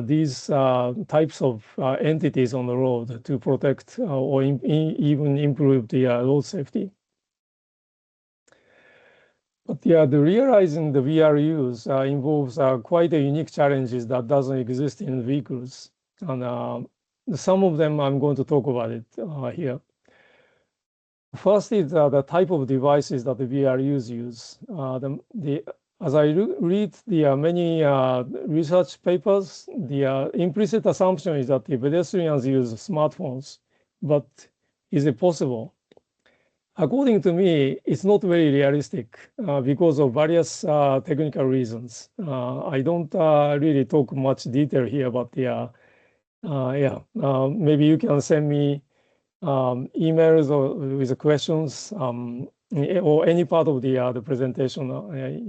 these types of entities on the road to protect or even improve the road safety. But the realizing the VRUs involves quite a unique challenges that doesn't exist in vehicles. And some of them I'm going to talk about it here. First is the type of devices that the VRUs use. As I read the many research papers, the implicit assumption is that the pedestrians use smartphones, but is it possible? According to me, it's not very realistic because of various technical reasons. I don't really talk much detail here, but maybe you can send me emails or with questions or any part of the presentation.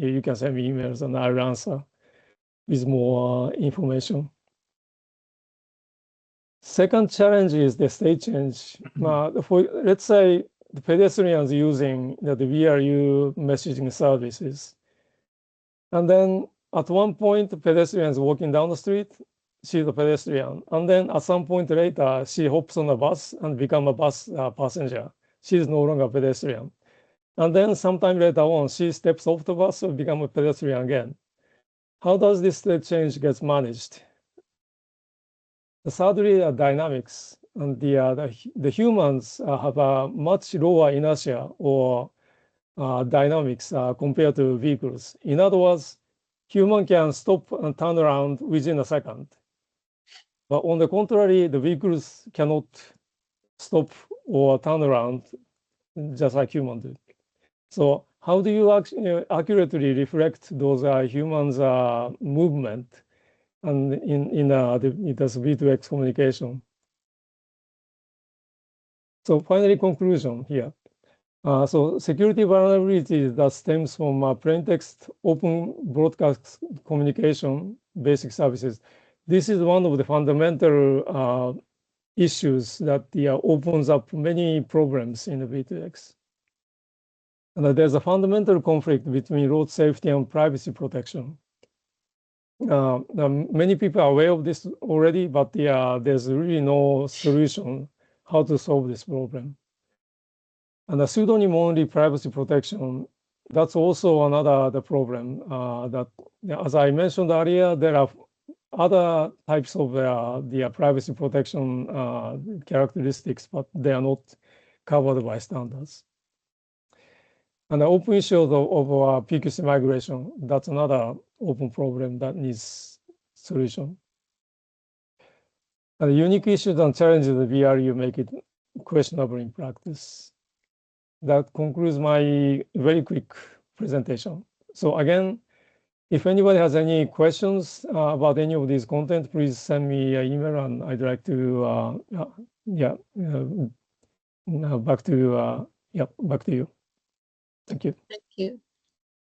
You can send me emails and I'll answer with more information. Second challenge is the state change. Let's say the pedestrians using the VRU messaging services. And then at one point, the pedestrian is walking down the street, she's a pedestrian. And then at some point later, she hops on a bus and becomes a bus passenger. She is no longer a pedestrian. And then sometime later on, she steps off the bus and becomes a pedestrian again. How does this state change get managed? Thirdly, the dynamics. And the humans have a much lower inertia or dynamics compared to vehicles. In other words, human can stop and turn around within a second. But on the contrary, the vehicles cannot stop or turn around just like humans do. So how do you accurately reflect those humans' movement and in this V2X communication? So finally, conclusion here. So security vulnerabilities that stems from plain text open broadcast communication basic services. This is one of the fundamental issues that opens up many problems in the V2X. And there's a fundamental conflict between road safety and privacy protection. Many people are aware of this already, but there's really no solution how to solve this problem. And the pseudonym-only privacy protection, that's also another problem that, as I mentioned earlier, there are other types of the privacy protection characteristics, but they are not covered by standards. And the open issue of PQC migration, that's another open problem that needs solution. And the unique issues and challenges of the VRU make it questionable in practice. That concludes my very quick presentation. So again, if anybody has any questions about any of these content, please send me an email and I'd like to, back to you. Thank you. Thank you.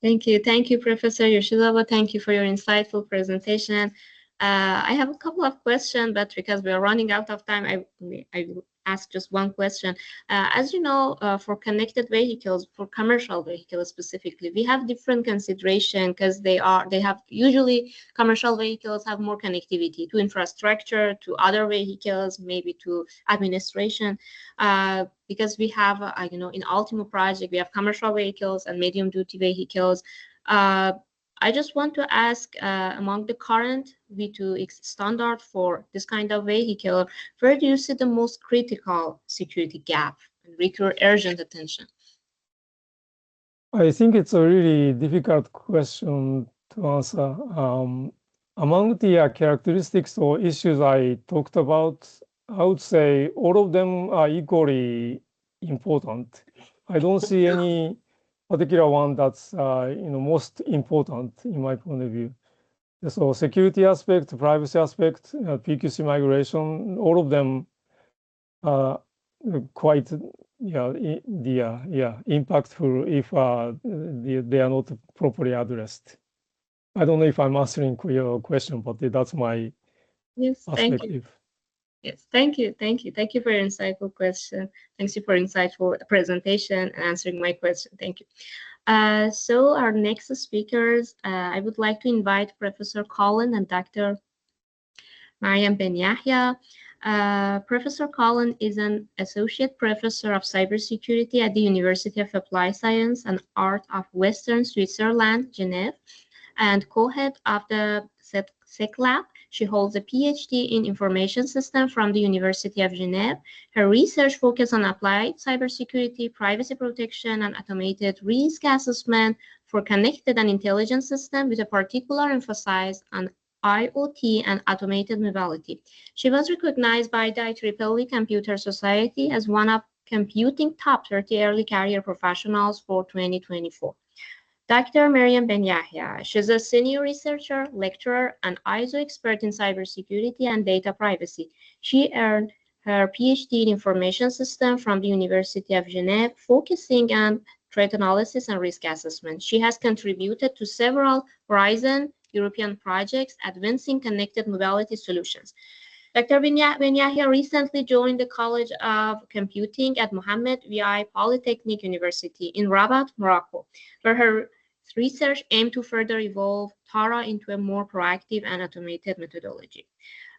Thank you. Thank you, Professor Yoshizawa. Thank you for your insightful presentation. I have a couple of questions, but because we are running out of time, I will ask just one question. As you know, for connected vehicles, for commercial vehicles specifically, we have different consideration because they have usually commercial vehicles have more connectivity to infrastructure, to other vehicles, maybe to administration. Because we have, in ULTIMO project, we have commercial vehicles and medium duty vehicles. I just want to ask, among the current V2X standard for this kind of vehicle, where do you see the most critical security gap and require urgent attention? I think it's a really difficult question to answer. Among the characteristics or issues I talked about, I would say all of them are equally important. I don't see any particular one that's most important in my point of view. So security aspect, privacy aspect, PQC migration, all of them are quite impactful if they are not properly addressed. I don't know if I'm answering your question, but that's my Yes, thank you. perspective. Yes, thank you. Thank you. Thank you for your insightful question. Thanks you for insightful presentation and answering my question. Thank you. So our next speakers, I would like to invite Professor Colin and Dr. Mariam Ben Yahya. Professor Colin is an associate professor of cybersecurity at the University of Applied Science and Art of Western Switzerland, Geneva, and co-head of the SEC Lab. She holds a PhD in information system from the University of Geneva. Her research focuses on applied cybersecurity, privacy protection, and automated risk assessment for connected and intelligent systems, with a particular emphasis on IoT and automated mobility. She was recognized by the IEEE Computer Society as one of computing top 30 early career professionals for 2024. Dr. Mariam Ben Yahya, she's a senior researcher, lecturer, and ISO expert in cybersecurity and data privacy. She earned her PhD in information system from the University of Geneva, focusing on threat analysis and risk assessment. She has contributed to several Horizon European projects advancing connected mobility solutions. Dr. Ben Yahya recently joined the College of Computing at Mohammed VI Polytechnic University in Rabat, Morocco, where her research aimed to further evolve TARA into a more proactive and automated methodology.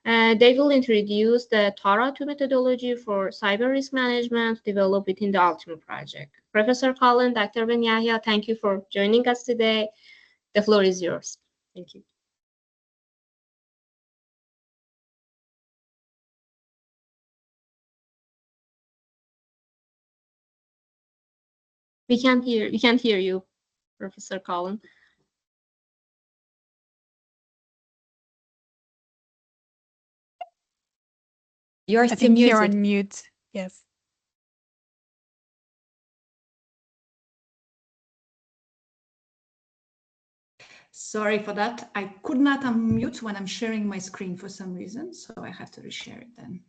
They will introduce the TARA 2 methodology for cyber risk management developed within the ULTIMO project. Professor Colin, Dr. Ben Yahya, thank you for joining us today. The floor is yours. Thank you. We can't hear you, Professor Colin. I think you're on mute. Yes. Sorry for that. I could not unmute when I'm sharing my screen for some reason, so I have to reshare it then.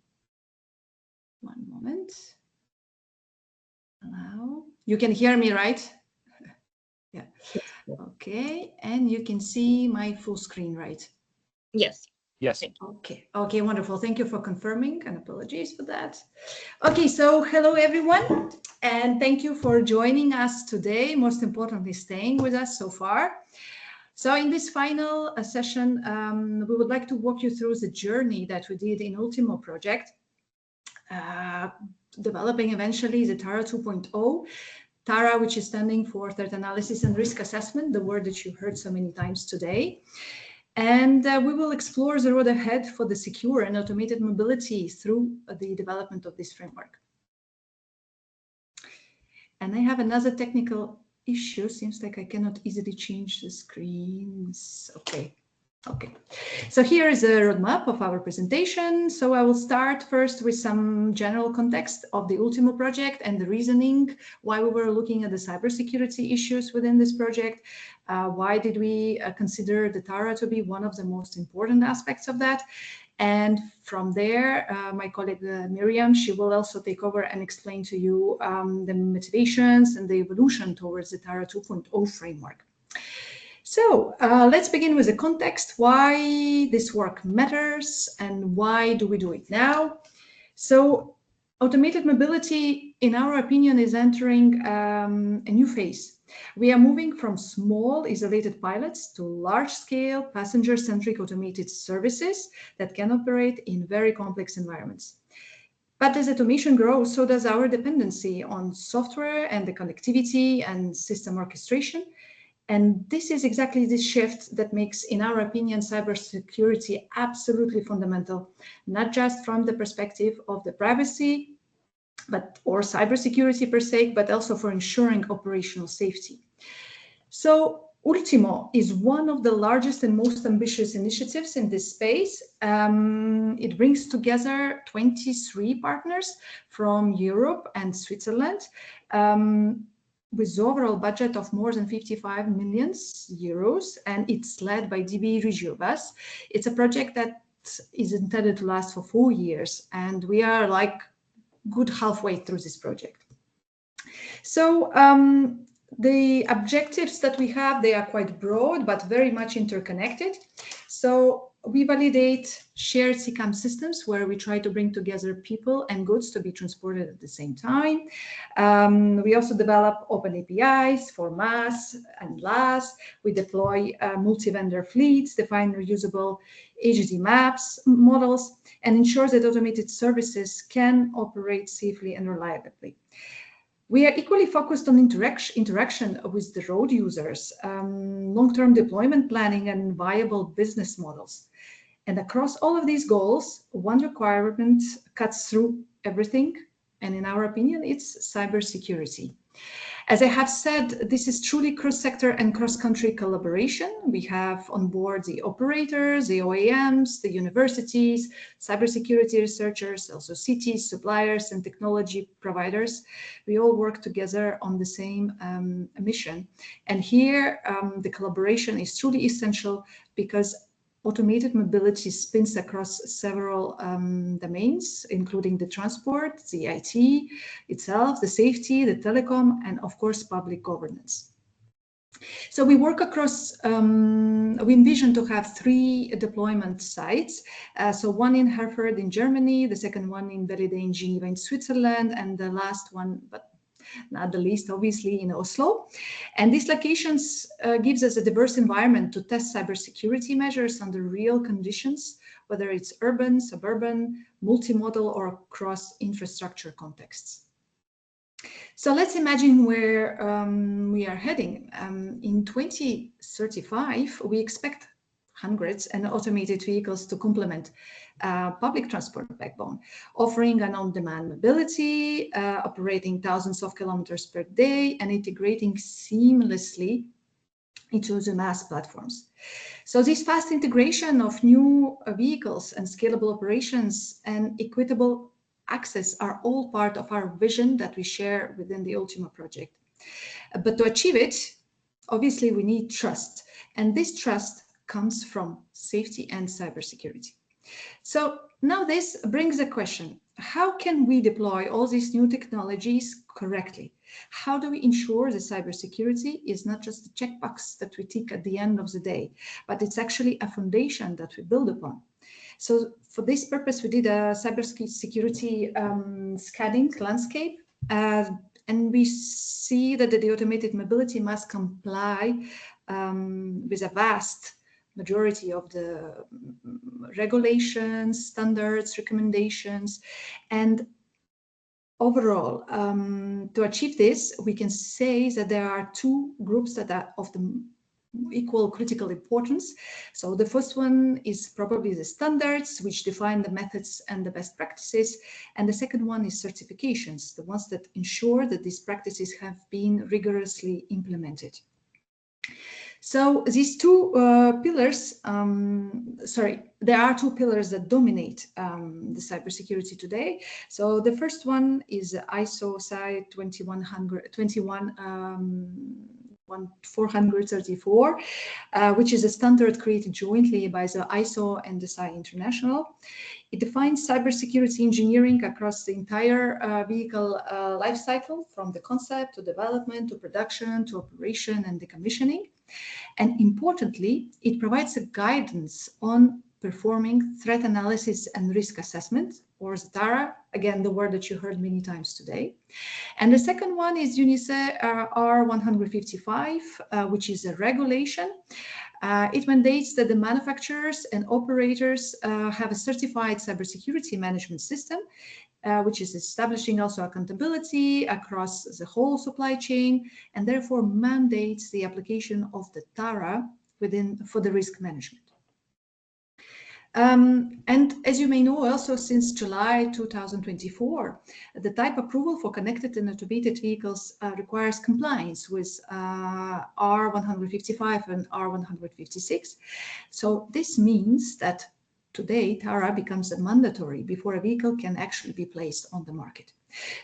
One moment. Allow. You can hear me, right? Yeah. Okay. And you can see my full screen, right? Yes. Yes. Okay. Okay, wonderful. Thank you for confirming, and apologies for that. Okay, so hello everyone, and thank you for joining us today. Most importantly, staying with us so far. So in this final session, we would like to walk you through the journey that we did in ULTIMO project, developing eventually the TARA 2.0. TARA, which is standing for Threat Analysis and Risk Assessment, the word that you heard so many times today. And we will explore the road ahead for the secure and automated mobility through the development of this framework. And I have another technical issue. Seems like I cannot easily change the screens. Okay. Okay. So here is a roadmap of our presentation. So I will start first with some general context of the ULTIMO project and the reasoning why we were looking at the cybersecurity issues within this project. Why did we consider the TARA to be one of the most important aspects of that? And from there, my colleague Miriam, she will also take over and explain to you the motivations and the evolution towards the TARA 2.0 framework. So let's begin with the context, why this work matters and why do we do it now. So automated mobility, in our opinion, is entering a new phase. We are moving from small isolated pilots to large-scale passenger-centric automated services that can operate in very complex environments. But as automation grows, so does our dependency on software and the connectivity and system orchestration. And this is exactly the shift that makes, in our opinion, cybersecurity absolutely fundamental, not just from the perspective of the privacy, or cybersecurity per se, but also for ensuring operational safety. So ULTIMO is one of the largest and most ambitious initiatives in this space. It brings together 23 partners from Europe and Switzerland, with overall budget of more than 55 million euros, and it's led by DB Regiobus. It's a project that is intended to last for 4 years, and we are like good halfway through this project. So the objectives that we have, they are quite broad, but very much interconnected. So we validate shared CCAM systems where we try to bring together people and goods to be transported at the same time. We also develop open APIs for MAS and LAS. We deploy multi-vendor fleets, define reusable HD maps models, and ensure that automated services can operate safely and reliably. We are equally focused on interaction with the road users, long-term deployment planning, and viable business models. And across all of these goals, one requirement cuts through everything, and in our opinion, it's cybersecurity. As I have said, this is truly cross-sector and cross-country collaboration. We have on board the operators, the OEMs, the universities, cybersecurity researchers, also cities, suppliers, and technology providers. We all work together on the same mission. And here, the collaboration is truly essential because automated mobility spins across several domains, including the transport, the IT itself, the safety, the telecom, and of course, public governance. So we work across, we envision to have 3 deployment sites. So one in Herford in Germany, the second one in Berlin in Geneva in Switzerland, and the last one, but not the least, obviously, in Oslo. And these locations gives us a diverse environment to test cybersecurity measures under real conditions, whether it's urban, suburban, multimodal, or across infrastructure contexts. So let's imagine where we are heading. In 2035, we expect hundreds and automated vehicles to complement public transport backbone, offering an on-demand mobility, operating thousands of kilometers per day, and integrating seamlessly into the mass platforms. So this fast integration of new vehicles and scalable operations and equitable access are all part of our vision that we share within the ULTIMO project. But to achieve it, obviously we need trust, and this trust comes from safety and cybersecurity. So now this brings a question: how can we deploy all these new technologies correctly? How do we ensure the cybersecurity is not just a checkbox that we tick at the end of the day, but it's actually a foundation that we build upon? So for this purpose, we did a cybersecurity scanning landscape, and we see that the automated mobility must comply with a vast majority of the regulations, standards, recommendations, and overall, to achieve this, we can say that there are 2 groups that are of the equal critical importance. So the first one is probably the standards, which define the methods and the best practices. And the second one is certifications, the ones that ensure that these practices have been rigorously implemented. So these 2 pillars, there are 2 pillars that dominate the cybersecurity today. So the first one is ISO Cy 434, which is a standard created jointly by the ISO and the Cy International. It defines cybersecurity engineering across the entire vehicle lifecycle, from the concept to development to production to operation and decommissioning. And importantly, it provides a guidance on performing threat analysis and risk assessment, or TARA, again, the word that you heard many times today. And the second one is UNICE R155, which is a regulation. It mandates that the manufacturers and operators have a certified cybersecurity management system, which is establishing also accountability across the whole supply chain, and therefore mandates the application of the TARA for the risk management. And as you may know, also since July 2024, the type approval for connected and automated vehicles requires compliance with R155 and R156. So this means that today TARA becomes a mandatory before a vehicle can actually be placed on the market.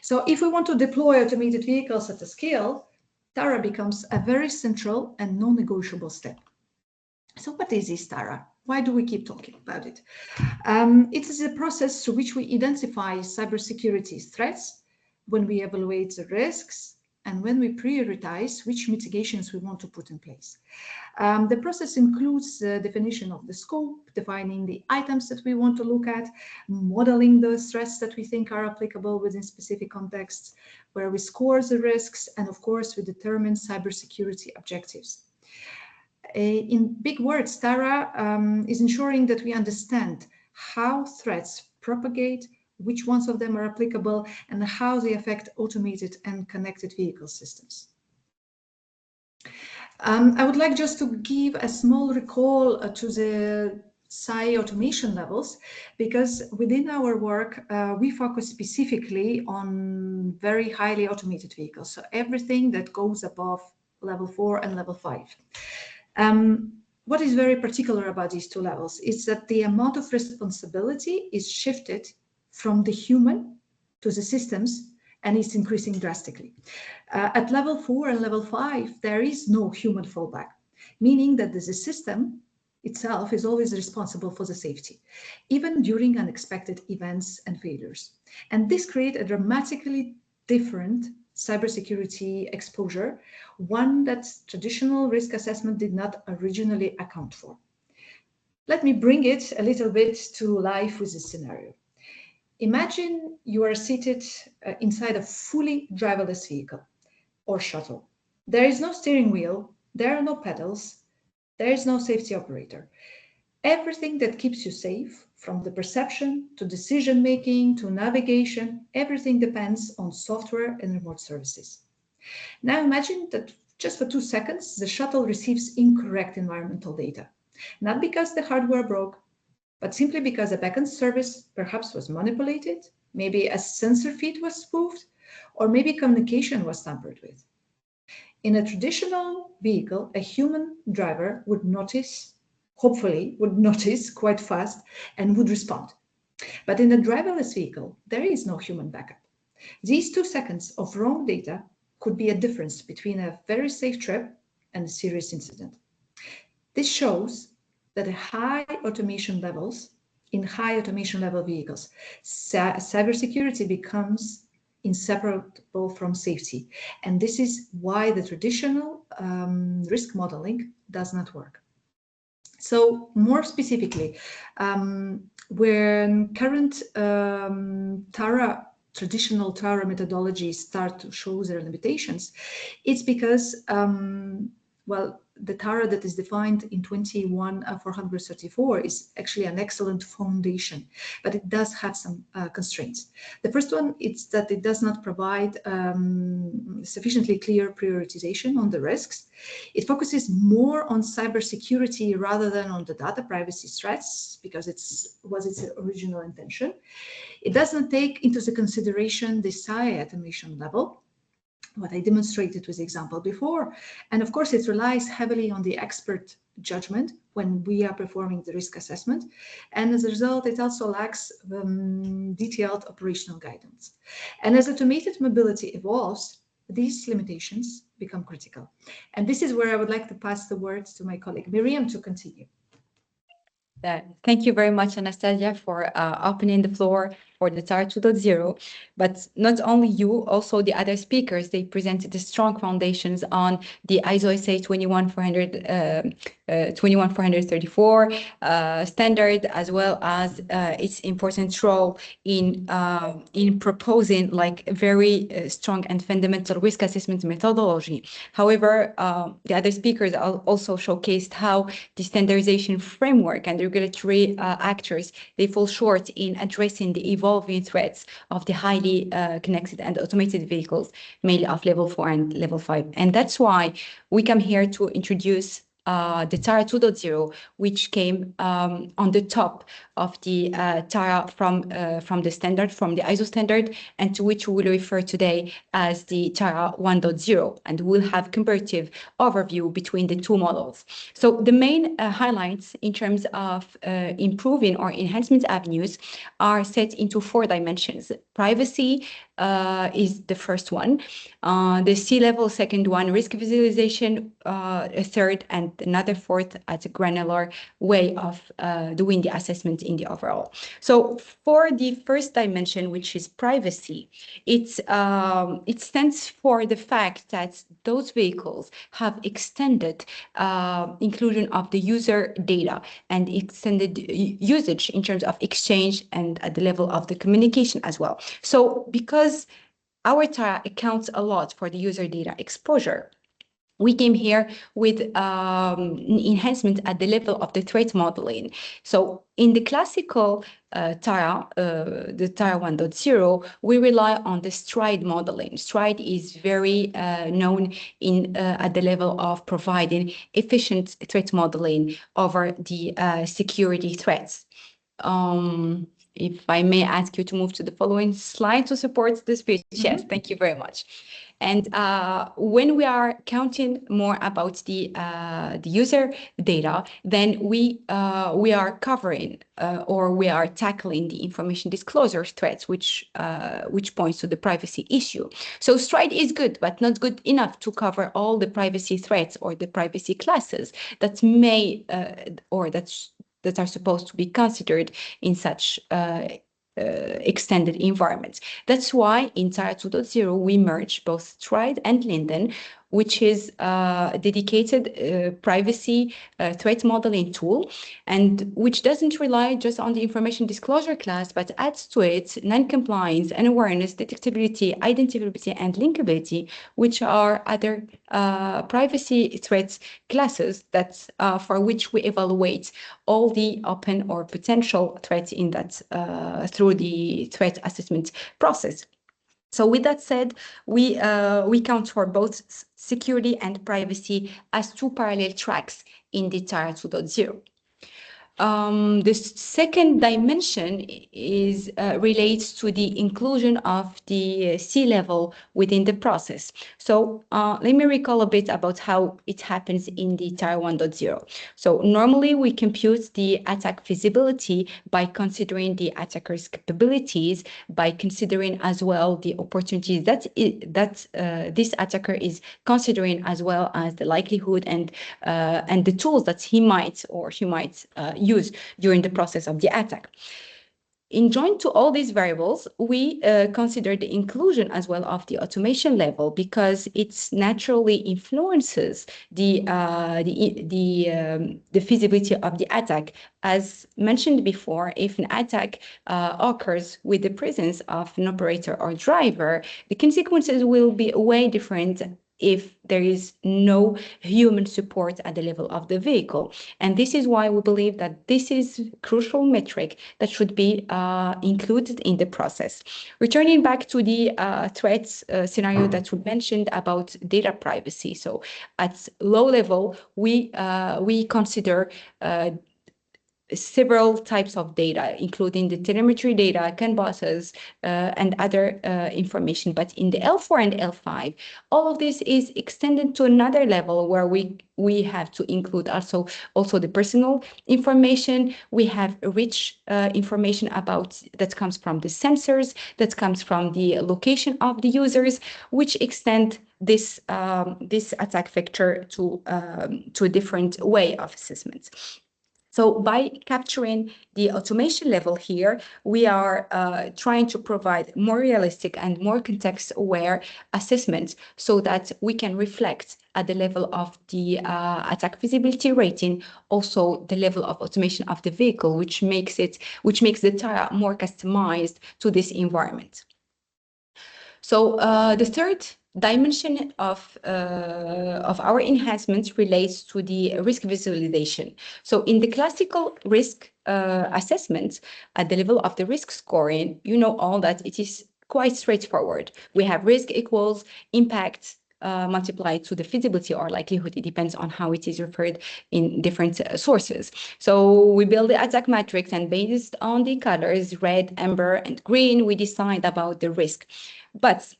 So if we want to deploy automated vehicles at a scale, TARA becomes a very central and non-negotiable step. So what is this TARA? Why do we keep talking about it? It is a process through which we identify cybersecurity threats, when we evaluate the risks, and when we prioritize which mitigations we want to put in place. The process includes the definition of the scope, defining the items that we want to look at, modeling the threats that we think are applicable within specific contexts, where we score the risks, and of course, we determine cybersecurity objectives. In big words, TARA is ensuring that we understand how threats propagate, which ones of them are applicable, and how they affect automated and connected vehicle systems. I would like just to give a small recall to the SAI automation levels, because within our work, we focus specifically on very highly automated vehicles. So everything that goes above level 4 and level 5. What is very particular about these two levels is that the amount of responsibility is shifted from the human to the systems, and it's increasing drastically. At level 4 and level 5, there is no human fallback, meaning that the system itself is always responsible for the safety, even during unexpected events and failures. And this creates a dramatically different cybersecurity exposure, one that traditional risk assessment did not originally account for. Let me bring it a little bit to life with this scenario. Imagine you are seated inside a fully driverless vehicle or shuttle. There is no steering wheel, there are no pedals, there is no safety operator. Everything that keeps you safe, from the perception to decision-making to navigation, everything depends on software and remote services. Now imagine that just for 2 seconds, the shuttle receives incorrect environmental data. Not because the hardware broke, but simply because a backend service perhaps was manipulated, maybe a sensor feed was spoofed, or maybe communication was tampered with. In a traditional vehicle, a human driver would notice, hopefully would notice quite fast and would respond. But in a driverless vehicle, there is no human backup. These 2 seconds of wrong data could be a difference between a very safe trip and a serious incident. This shows that in high automation level vehicles, cybersecurity becomes inseparable from safety. And this is why the traditional risk modeling does not work. So more specifically, when current traditional TARA methodologies start to show their limitations, it's because, well, the TARA that is defined in 21434 is actually an excellent foundation, but it does have some constraints. The first one is that it does not provide sufficiently clear prioritization on the risks. It focuses more on cybersecurity rather than on the data privacy threats, because it was its original intention. It does not take into the consideration the SAI automation level, what I demonstrated with the example before. And of course, it relies heavily on the expert judgment when we are performing the risk assessment. And as a result, it also lacks detailed operational guidance. And as automated mobility evolves, these limitations become critical. And this is where I would like to pass the words to my colleague Miriam to continue. Thank you very much, Anastasia, for opening the floor for the TAR 2.0. But not only you, also the other speakers, they presented the strong foundations on the ISO SA 21434 standard, as well as its important role in proposing like a very strong and fundamental risk assessment methodology. However, the other speakers also showcased how the standardization framework and regulatory actors, they fall short in addressing the evolving evolving threats of the highly connected and automated vehicles, mainly of level 4 and level 5. And that's why we come here to introduce the TARA 2.0, which came on the top of the TARA from the standard, from the ISO standard, and to which we will refer today as the TARA 1.0, and we'll have comparative overview between the two models. So the main highlights in terms of improving or enhancement avenues are set into 4 dimensions. Privacy is the first one, the C-level second one, risk visualization a third, and another fourth at a granular way of doing the assessment in the overall. So for the first dimension, which is privacy, it stands for the fact that those vehicles have extended inclusion of the user data and extended usage in terms of exchange and at the level of the communication as well. So because our TARA accounts a lot for the user data exposure, we came here with enhancement at the level of the threat modeling. So in the classical TARA, the TARA 1.0, we rely on the STRIDE modeling. STRIDE is very known at the level of providing efficient threat modeling over the security threats. If I may ask you to move to the following slide to support the speech. Yes, thank you very much. And when we are counting more about the user data, then we are covering or we are tackling the information disclosure threats, which points to the privacy issue. So STRIDE is good, but not good enough to cover all the privacy threats or the privacy classes that may or that are supposed to be considered in such extended environments. That's why in TARA 2.0 we merge both STRIDE and Linden, which is a dedicated privacy threat modeling tool, and which doesn't rely just on the information disclosure class, but adds to it non-compliance, unawareness, detectability, identifiability, and linkability, which are other privacy threats classes that for which we evaluate all the open or potential threats in that through the threat assessment process. So with that said, we count for both security and privacy as 2 parallel tracks in the TARA 2.0. The second dimension is relates to the inclusion of the C-level within the process. So let me recall a bit about how it happens in the TARA 1.0. So normally we compute the attack feasibility by considering the attacker's capabilities, by considering as well the opportunities that this attacker is considering, as well as the likelihood and the tools that he might or she might use during the process of the attack. In joint to all these variables, we consider the inclusion as well of the automation level, because it naturally influences the feasibility of the attack. As mentioned before, if an attack occurs with the presence of an operator or driver, the consequences will be way different if there is no human support at the level of the vehicle. And this is why we believe that this is a crucial metric that should be included in the process. Returning back to the threats scenario that we mentioned about data privacy. So at low level, we consider several types of data, including the telemetry data, CAN buses, and other information. But in the L4 and L5, all of this is extended to another level where we have to include also the personal information. We have rich information about that comes from the sensors, that comes from the location of the users, which extend this attack vector to a different way of assessments. So by capturing the automation level here, we are trying to provide more realistic and more context-aware assessments so that we can reflect at the level of the attack feasibility rating, also the level of automation of the vehicle, which makes the TARA more customized to this environment. So the third dimension of our enhancements relates to the risk visualization. So in the classical risk assessment at the level of the risk scoring, you know all that it is quite straightforward. We have risk equals impact multiplied to the feasibility or likelihood. It depends on how it is referred in different sources. So we build the attack matrix, and based on the colors red, amber, and green, we decide about the risk. But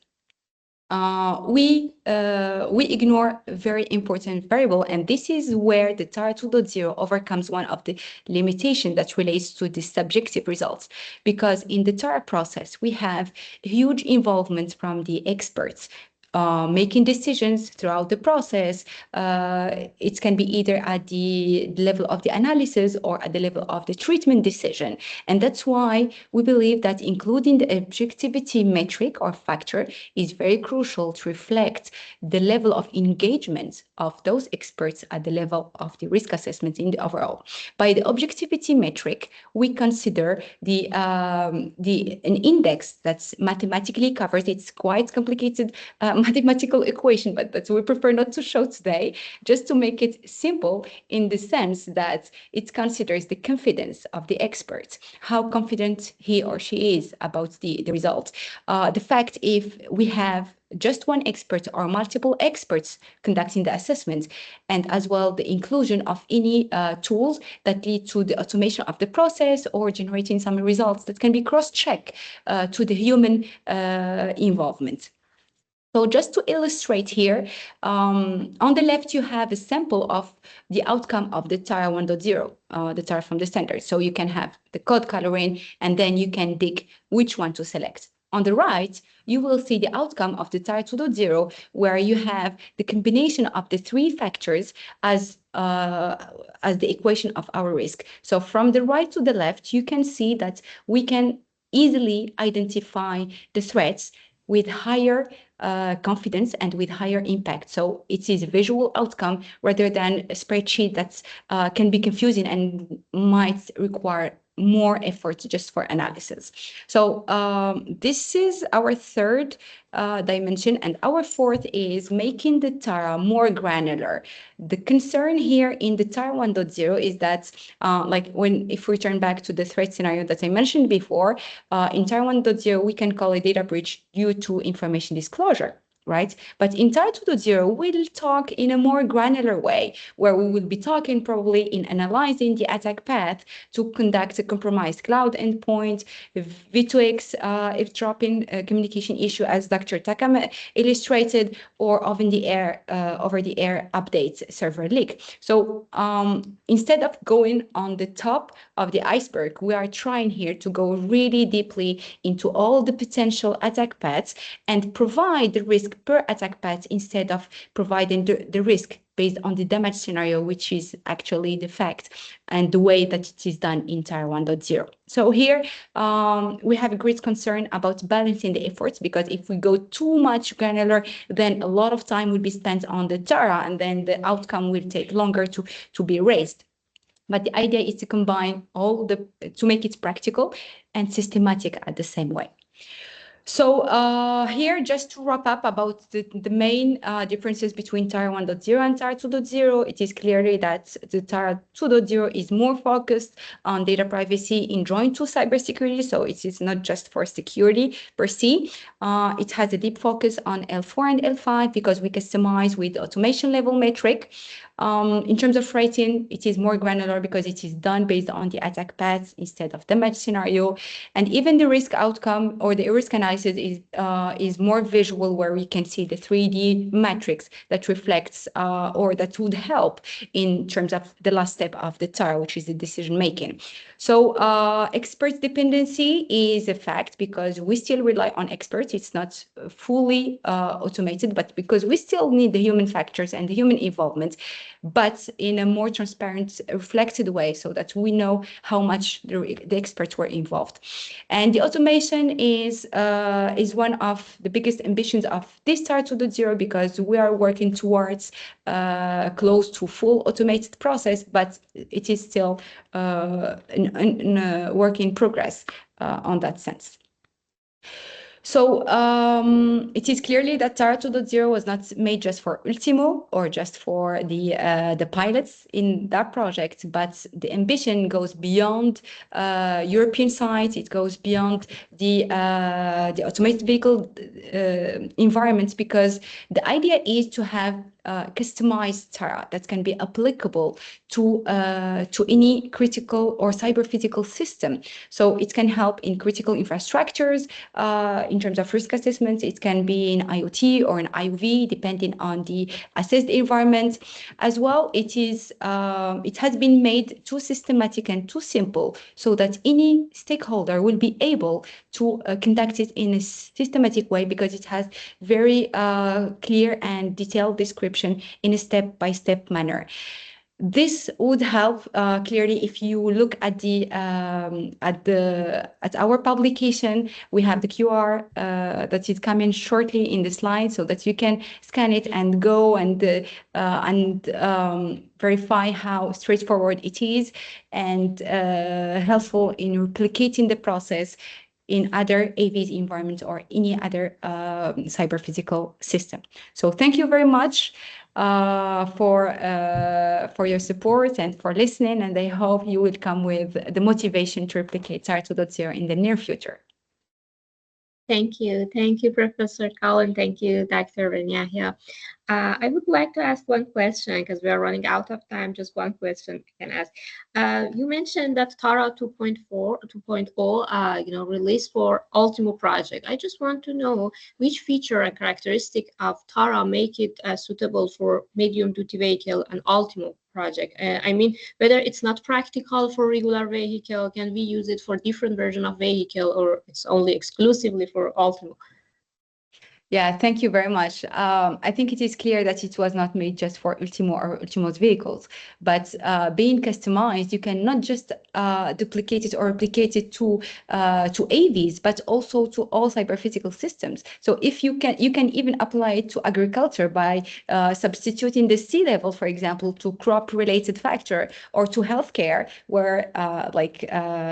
we ignore a very important variable, and this is where the TAR 2.0 overcomes one of the limitations that relates to the subjective results. Because in the TAR process, we have huge involvement from the experts, making decisions throughout the process. It can be either at the level of the analysis or at the level of the treatment decision. And that's why we believe that including the objectivity metric or factor is very crucial to reflect the level of engagement of those experts at the level of the risk assessment in the overall. By the objectivity metric, we consider an index that's mathematically covered. It's quite complicated mathematical equation, but that we prefer not to show today, just to make it simple in the sense that it considers the confidence of the expert, how confident he or she is about the result. The fact if we have just one expert or multiple experts conducting the assessment, and as well the inclusion of any tools that lead to the automation of the process or generating some results that can be cross-checked to the human involvement. So just to illustrate here, on the left, you have a sample of the outcome of the TAR 1.0, the TAR from the standard. So you can have the code coloring, and then you can dig which one to select. On the right, you will see the outcome of the TAR 2.0, where you have the combination of the three factors as the equation of our risk. So from the right to the left, you can see that we can easily identify the threats with higher confidence and with higher impact. So it is a visual outcome rather than a spreadsheet that can be confusing and might require more effort just for analysis. So this is our third dimension, and our fourth is making the TAR more granular. The concern here in the TAR 1.0 is that, if we turn back to the threat scenario that I mentioned before, in TAR 1.0, we can call a data breach due to information disclosure. Right? But in TAR 2.0, we'll talk in a more granular way, where we will be talking probably in analyzing the attack path to conduct a compromised cloud endpoint, V2X eavesdropping communication issue, as Dr. Takam illustrated, or over-the-air update server leak. So instead of going on the top of the iceberg, we are trying here to go really deeply into all the potential attack paths and provide the risk per attack path instead of providing the risk based on the damage scenario, which is actually the fact and the way that it is done in TAR 1.0. So here we have a great concern about balancing the efforts, because if we go too much granular, then a lot of time will be spent on the TAR, and then the outcome will take longer to be raised. But the idea is to combine to make it practical and systematic at the same way. So here, just to wrap up about the main differences between TAR 1.0 and TAR 2.0, it is clearly that the TAR 2.0 is more focused on data privacy enjoined to cybersecurity. So it is not just for security per se. It has a deep focus on L4 and L5 because we customize with automation level metric. In terms of rating, it is more granular because it is done based on the attack path instead of the match scenario. And even the risk outcome or the risk analysis is more visual, where we can see the 3D matrix that reflects or that would help in terms of the last step of the TAR, which is the decision making. So expert dependency is a fact because we still rely on experts. It's not fully automated, but because we still need the human factors and the human involvement, but in a more transparent, reflected way, so that we know how much the experts were involved. And the automation is one of the biggest ambitions of this TAR 2.0 because we are working towards close to full automated process, but it is still in work in progress on that sense. So it is clearly that Tara 2.0 was not made just for Ultimo or just for the pilots in that project, but the ambition goes beyond European sites. It goes beyond the automated vehicle environments, because the idea is to have customized Tara that can be applicable to any critical or cyber physical system. So it can help in critical infrastructures. In terms of risk assessments, it can be in IoT or in IoV, depending on the assessed environment. As well, it has been made too systematic and too simple, so that any stakeholder will be able to conduct it in a systematic way, because it has very clear and detailed description in a step-by-step manner. This would help clearly if you look at our publication. We have the QR that is coming shortly in the slide, so that you can scan it and go and verify how straightforward it is, and helpful in replicating the process in other AV's environments or any other cyber physical system. So thank you very much for your support and for listening, and I hope you will come with the motivation to replicate SAR 2.0 in the near future. Thank you, Professor Colin. Thank you, Dr. Benyahia. I would like to ask one question, because we are running out of time. Just one question I can ask. You mentioned that Tara 2.0, released for Ultimo project. I just want to know which feature and characteristic of Tara make it suitable for medium-duty vehicle and Ultimo project. I mean, whether it's not practical for regular vehicle, can we use it for different version of vehicle, or it's only exclusively for Ultimo? Yeah, thank you very much. I think it is clear that it was not made just for Ultimo or Ultimo's vehicles, but being customized, you can not just duplicate it or replicate it to AVs, but also to all cyber physical systems. So if you can even apply it to agriculture by substituting the sea level, for example, to crop-related factor, or to healthcare, where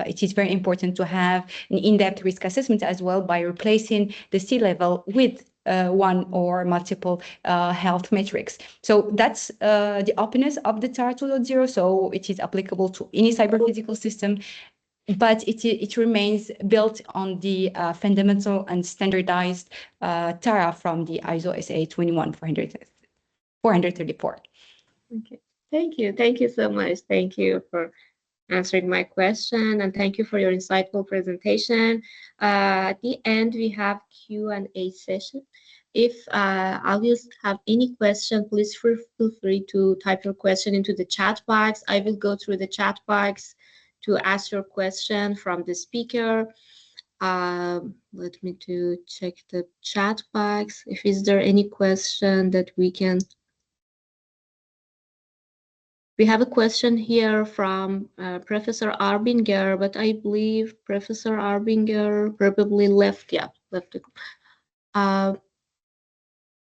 it is very important to have an in-depth risk assessment as well, by replacing the sea level with one or multiple health metrics. So that's the openness of the TAR 2.0. So it is applicable to any cyber physical system, but it remains built on the fundamental and standardized TARA from the ISO SA 21434. Okay, thank you so much. Thank you for answering my question, and thank you for your insightful presentation. At the end, we have Q&A session. If audience have any question, please feel free to type your question into the chat box. I will go through the chat box to ask your question from the speaker. Let me to check the chat box. If is there any question that we can. We have a question here from Professor Arbinger, but I believe Professor Arbinger probably left. Yeah, left.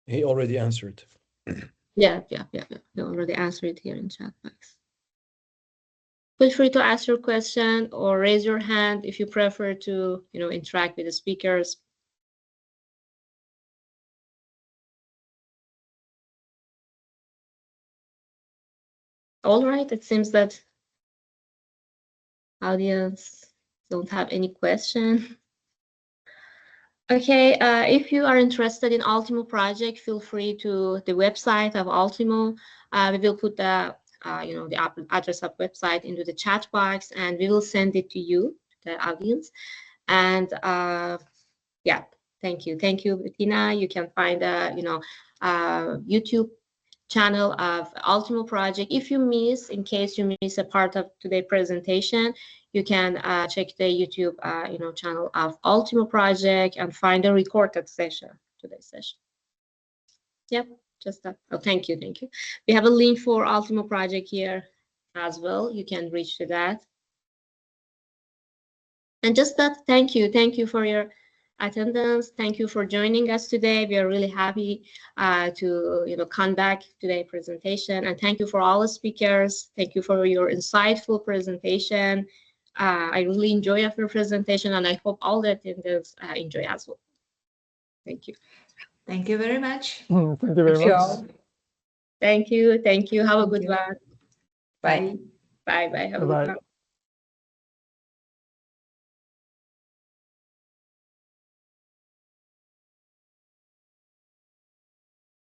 He already answered. Yeah. He already answered here in chat box. Feel free to ask your question or raise your hand if you prefer to, interact with the speakers. All right, it seems that audience don't have any question. Okay, if you are interested in Ultimo project, feel free to the website of Ultimo. We will put the the address of website into the chat box, and we will send it to you, the audience. And yeah, thank you, Bettina. You can find YouTube channel of Ultimo project. If you miss, in case you miss a part of today's presentation, you can check the YouTube channel of Ultimo project and find a recorded session, today's session. Yep, just that. Oh, thank you. We have a link for Ultimo project here as well. You can reach to that. And just that, thank you for your attendance. Thank you for joining us today. We are really happy to conduct today's presentation, and thank you for all the speakers. Thank you for your insightful presentation. I really enjoy your presentation, and I hope all the attendees enjoy as well. Thank you. Thank you very much. Thank you very much. Sure. Thank you. Thank you. Have a Thank good you. one. Bye. Bye. Bye. Have a good Bye-bye. one.